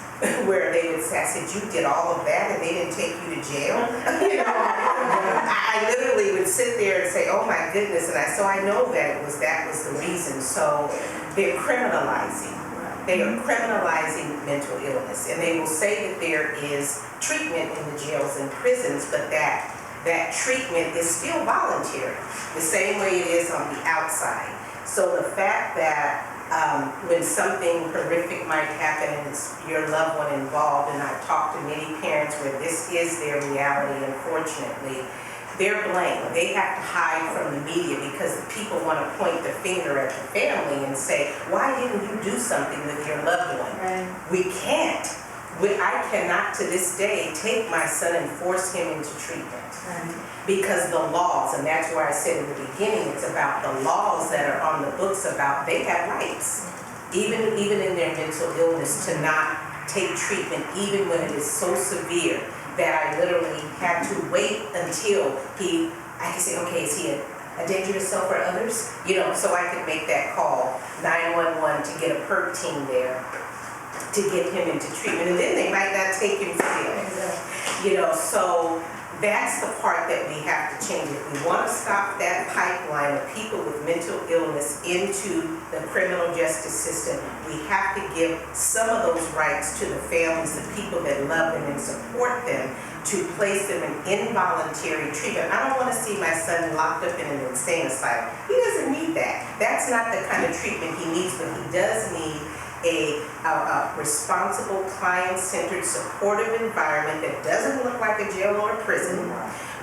[SPEAKER 4] where they would say, I said, you did all of that and they didn't take you to jail? I literally would sit there and say, oh my goodness, and so I know that was the reason. So they're criminalizing. They are criminalizing mental illness, and they will say that there is treatment in the jails and prisons, but that treatment is still voluntary, the same way it is on the outside. So the fact that when something horrific might happen and it's your loved one involved, and I've talked to many parents where this is their reality, unfortunately, they're blamed. They have to hide from the media because the people want to point the finger at the family and say, why didn't you do something with your loved one? Right. We can't. I cannot to this day take my son and force him into treatment. Right. Because the laws, and that's why I said in the beginning, it's about the laws that are on the books about they have rights, even in their mental illness, to not take treatment, even when it is so severe that I literally had to wait until I could say, okay, is he a danger to self or others? So I could make that call, 911, to get a PERT team there to get him into treatment, and then they might not take him still. So That's the part that we have to change. If we want to stop that pipeline of people with mental illness into the criminal justice system, we have to give some of those rights to the families, the people that love them and support them, to place them in involuntary treatment. I don't want to see my son locked up in an insane asylum. He doesn't need that. That's not the kind of treatment he needs, but he does need a responsible, client-centered, supportive environment that doesn't look like a jail or a prison,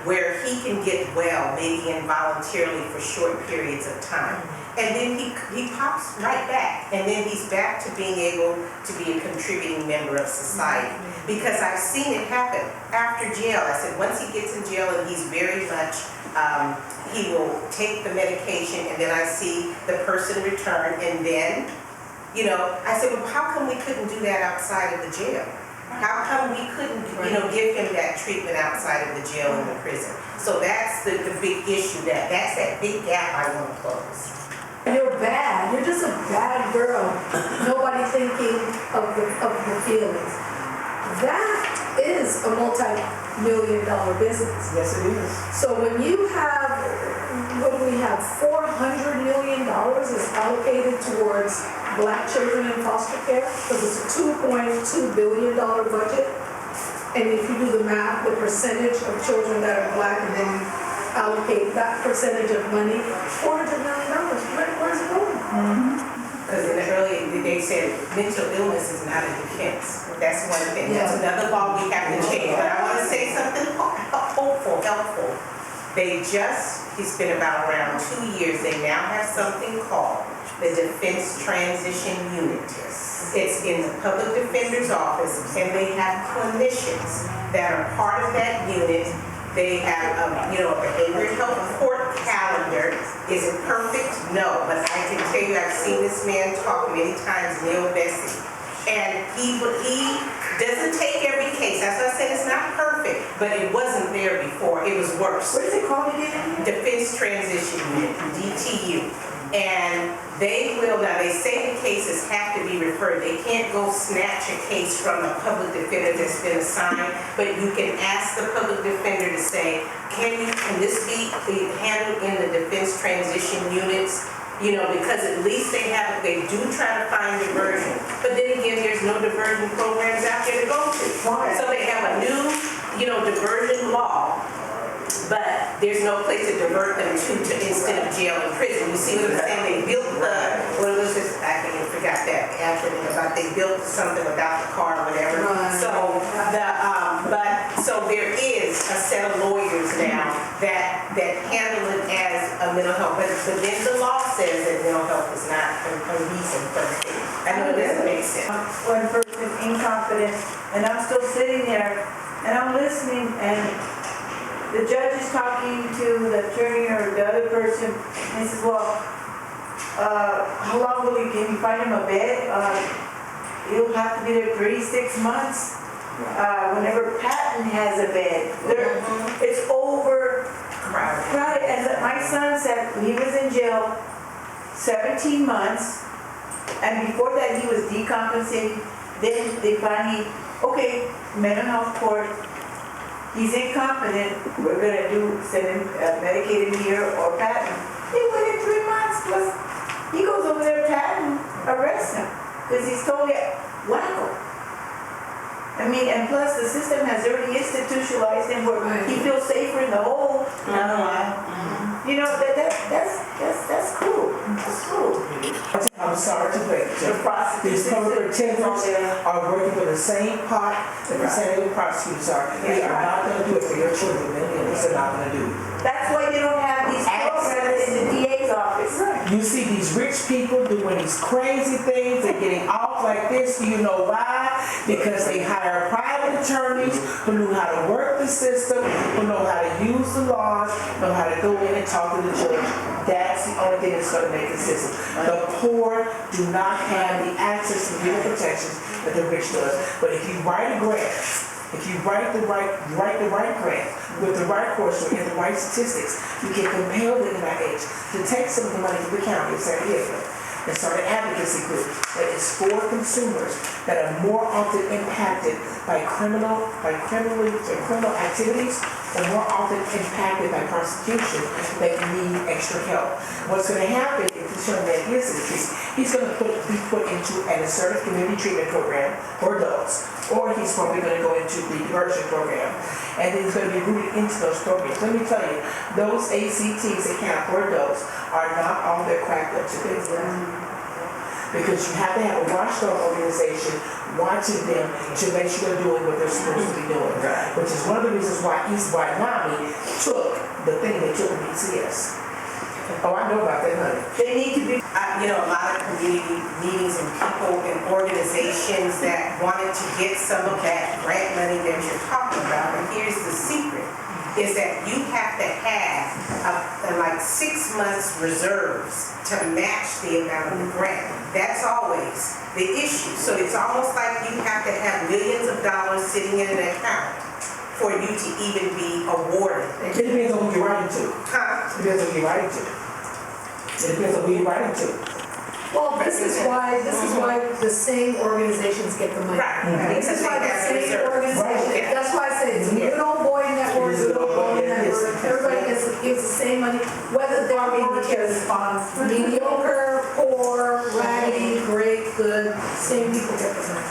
[SPEAKER 4] where he can get well, maybe involuntarily for short periods of time. And then he pops right back, and then he's back to being able to be a contributing member of society. Because I've seen it happen after jail. I said, once he gets in jail and he's very much, he will take the medication, and then I see the person return, and then, you know, I said, well, how come we couldn't do that outside of the jail? How come we couldn't, you know, give him that treatment outside of the jail and the prison? So that's the big issue, that's that big gap I want to close.
[SPEAKER 3] You're bad. You're just a bad girl. Nobody thinking of the feelings. That is a multi-million-dollar business.
[SPEAKER 11] Yes, it is.
[SPEAKER 3] So when you have, what do we have, $400 million is allocated towards Black children in foster care, because it's a $2.2 billion budget. And if you do the math, the percentage of children that are Black, and then you allocate that percentage of money, $400 million, where's it going?
[SPEAKER 4] Because in the early, they said mental illness is not a defense. That's one thing. That's another law we have to change. But I want to say something hopeful, helpful. It's been about around 2 years, they now have something called the Defense Transition Unit. It's in the public defender's office, and they have clinicians that are part of that unit. They have, a behavioral health court calendar. Is it perfect? No, but I can tell you, I've seen this man talk many times, Neil Bessie, and he doesn't take every case. That's why I said it's not perfect, but it wasn't there before. It was worse.
[SPEAKER 2] What is it called again?
[SPEAKER 4] Defense Transition Unit, DTU. And they say the cases have to be referred. They can't go snatch a case from a public defender that's been assigned, but you can ask the public defender to say, can this be handled in the defense transition units? You know, because at least they do try to find diversion. But then again, there's no diversion programs out there to go to. So they have a new, diversion law, but there's no place to divert them to instead of jail and prison. You see what I'm saying? They built I forgot that acronym about they built something without the car or whatever. So so there is a set of lawyers now that handle it as a mental health. But then the law says that mental health is not a reason for the thing. I know it doesn't make sense.
[SPEAKER 6] One person incompetent, and I'm still sitting there, and I'm listening, and the judge is talking to the attorney or the other person, and he says, well, how long can you find him a bed? He'll have to be there 3-6 months. Whenever Patton has a bed, it's overcrowded. And my son said he was in jail 17 months, and before that he was decompensating. Then they finally, okay, mental health court, he's incompetent, we're gonna send him medicated here or Patton. He waited 3 months plus. He goes over there, Patton arrests him because he's totally wacko. I mean, and plus the system has already institutionalized him where he feels safer in the hole. You know, that's cool. That's cool.
[SPEAKER 11] I'm sorry to break it. These public pretenders are working with the same pot that the San prosecutors are. They are not going to do it for your children. They're not going to do it.
[SPEAKER 6] That's why they don't have these programs in the DA's office.
[SPEAKER 11] You see these rich people doing these crazy things. They're getting off like this. Do you know why? Because they hire private attorneys who know how to work the system, who know how to use the laws, know how to go in and talk to the judge. That's the only thing that's going to make it system. The poor do not have the access to legal protections that the rich does. But if you write a grant, if you write the right grant with the right coursework and the right statistics, you can compel the NIH to take some of the money from the county of San Diego and start an advocacy group that is for consumers that are more often impacted by criminal activities or more often impacted by prosecution that need extra help. What's going to happen if this young man is increased, he's going to be put into an assertive community treatment program for adults, or he's probably going to go into the diversion program, and then he's going to be rooted into those programs. Let me tell you, those ACTs that count for adults are not all that cracked up to be. Because you have to have a watchdog organization watching them to make sure they're doing what they're supposed to be doing. Which is one of the reasons why NAMI took the thing they took in BCS. Oh, I know about that, honey.
[SPEAKER 4] They need to be, a lot of community meetings and people and organizations that wanted to get some of that grant money that you're talking about. And here's the secret, is that you have to have like 6 months reserves to match the amount of the grant. That's always the issue. So it's almost like you have to have millions of dollars sitting in an account for you to even be awarded.
[SPEAKER 11] It depends on who you're writing to.
[SPEAKER 4] Huh?
[SPEAKER 11] It depends on who you're writing to. It depends on who you're writing to.
[SPEAKER 3] Well, this is why the same organizations get the money.
[SPEAKER 4] Right.
[SPEAKER 3] This is why the same
[SPEAKER 4] Right.
[SPEAKER 3] organizations, that's why I say it's a good old boy network, good old boy network. Everybody gives the same money, whether their work is mediocre, poor, raggedy, great, good, same people get the money.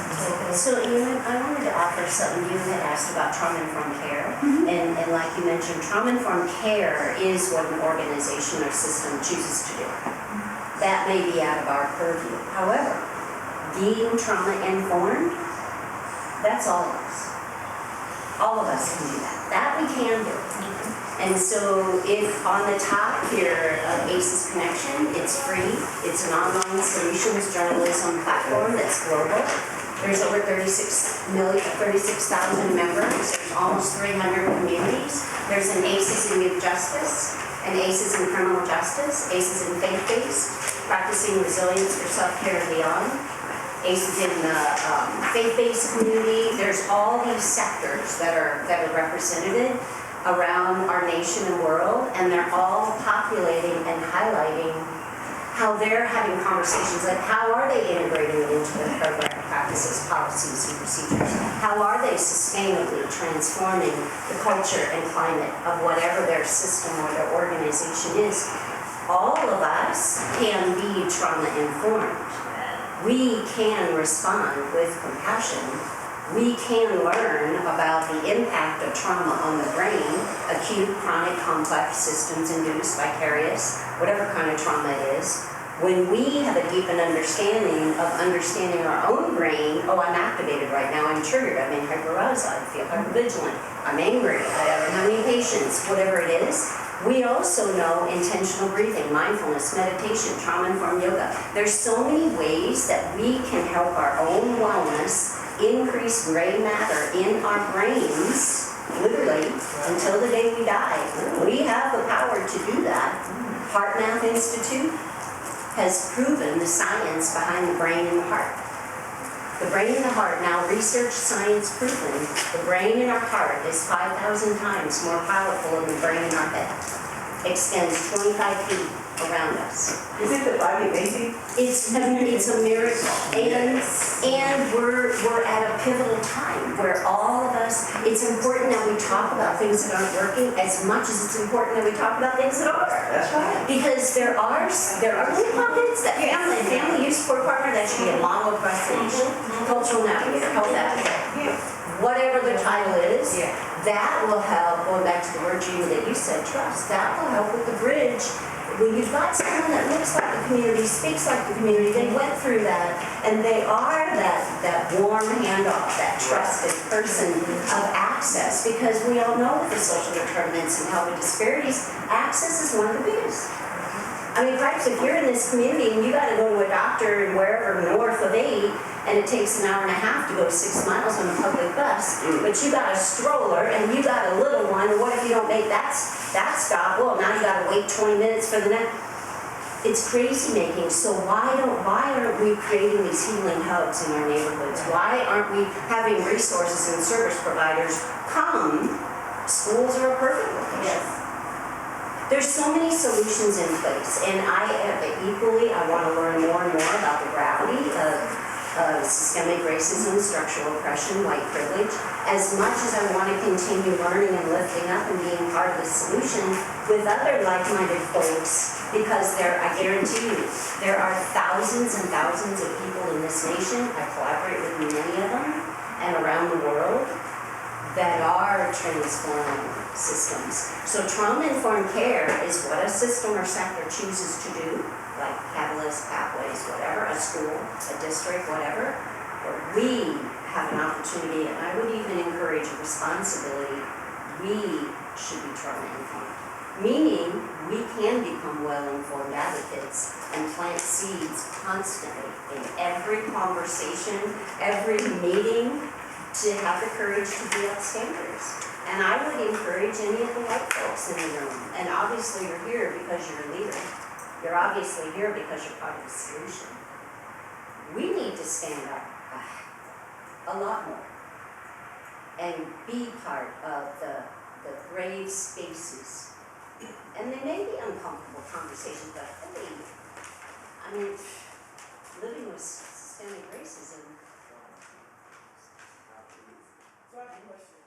[SPEAKER 5] So, I wanted to offer something. You had asked about trauma-informed care, and like you mentioned, trauma-informed care is what an organization or system chooses to do. That may be out of our purview. However, being trauma-informed, that's all of us. All of us can do that. That we can do. And so if on the top here of ACES Connection, it's free. It's an online solutions journalism platform that's global. There's over 36,000 members. There's almost 300 communities. There's an ACES in Youth Justice, an ACES in Criminal Justice, ACES in Faith-Based, Practicing Resilience for Self-Care and Beyond, ACES in the faith-based community. There's all these sectors that are represented around our nation and world, and they're all populating and highlighting how they're having conversations, like how are they integrating it into their program practices, policies, and procedures? How are they sustainably transforming the culture and climate of whatever their system or their organization is? All of us can be trauma-informed. We can respond with compassion. We can learn about the impact of trauma on the brain, acute, chronic, complex, systems-induced, vicarious, whatever kind of trauma it is. When we have a deep understanding of understanding our own brain, oh, I'm activated right now, I'm triggered, I'm in hyperarousal, I feel hypervigilant, I'm angry, I don't have any patience, whatever it is. We also know intentional breathing, mindfulness, meditation, trauma-informed yoga. There's so many ways that we can help our own wellness increase gray matter in our brains, literally, until the day we die. We have the power to do that. HeartMath Institute has proven the science behind the brain and the heart. The brain and the heart, now research science proven, the brain in our heart is 5,000 times more powerful than the brain in our head. Extends 25 feet around us.
[SPEAKER 9] Isn't the body amazing?
[SPEAKER 5] It's a miracle. And we're at a pivotal time where all of us, it's important that we talk about things that aren't working as much as it's important that we talk about things that are.
[SPEAKER 9] That's right.
[SPEAKER 5] Because there are little pockets that family use support partner, that should be a model across the nation, cultural navigator, health advocate. Whatever the title is, that will help, going back to the word, Gina, that you said, trust, that will help with the bridge. When you've got someone that looks like the community, speaks like the community, they went through that, and they are that warm handoff, that trusted person of access, because we all know with the social determinants and health disparities, access is one of the biggest. I mean, perhaps if you're in this community and you got to go to a doctor in wherever north of 8, and it takes an hour and a half to go 6 miles on a public bus, but you got a stroller and you got a little one, and what if you don't make that stop? Well, now you got to wait 20 minutes for the next. It's crazy making. So why aren't we creating these healing hubs in our neighborhoods? Why aren't we having resources and service providers come? Schools are a perfect location.
[SPEAKER 6] Yes.
[SPEAKER 5] There's so many solutions in place, and I want to learn more and more about the gravity of of systemic racism, structural oppression, white privilege. As much as I want to continue learning and lifting up and being part of the solution with other like-minded folks, because I guarantee you, there are thousands and thousands of people in this nation, I collaborate with many of them, and around the world, that are transforming systems. So trauma-informed care is what a system or sector chooses to do, like catalysts, pathways, whatever, a school, a district, whatever. But we have an opportunity, and I would even encourage a responsibility, we should be trauma-informed. Meaning, we can become well-informed advocates and plant seeds constantly in every conversation, every meeting, to have the courage to be upstanders. And I would encourage any of the white folks in the room, and obviously you're here because you're a leader. You're obviously here because you're part of the solution. We need to stand up a lot more and be part of the brave spaces. And they may be uncomfortable conversations, but hey, I mean, living with systemic racism.
[SPEAKER 11] So I have a question.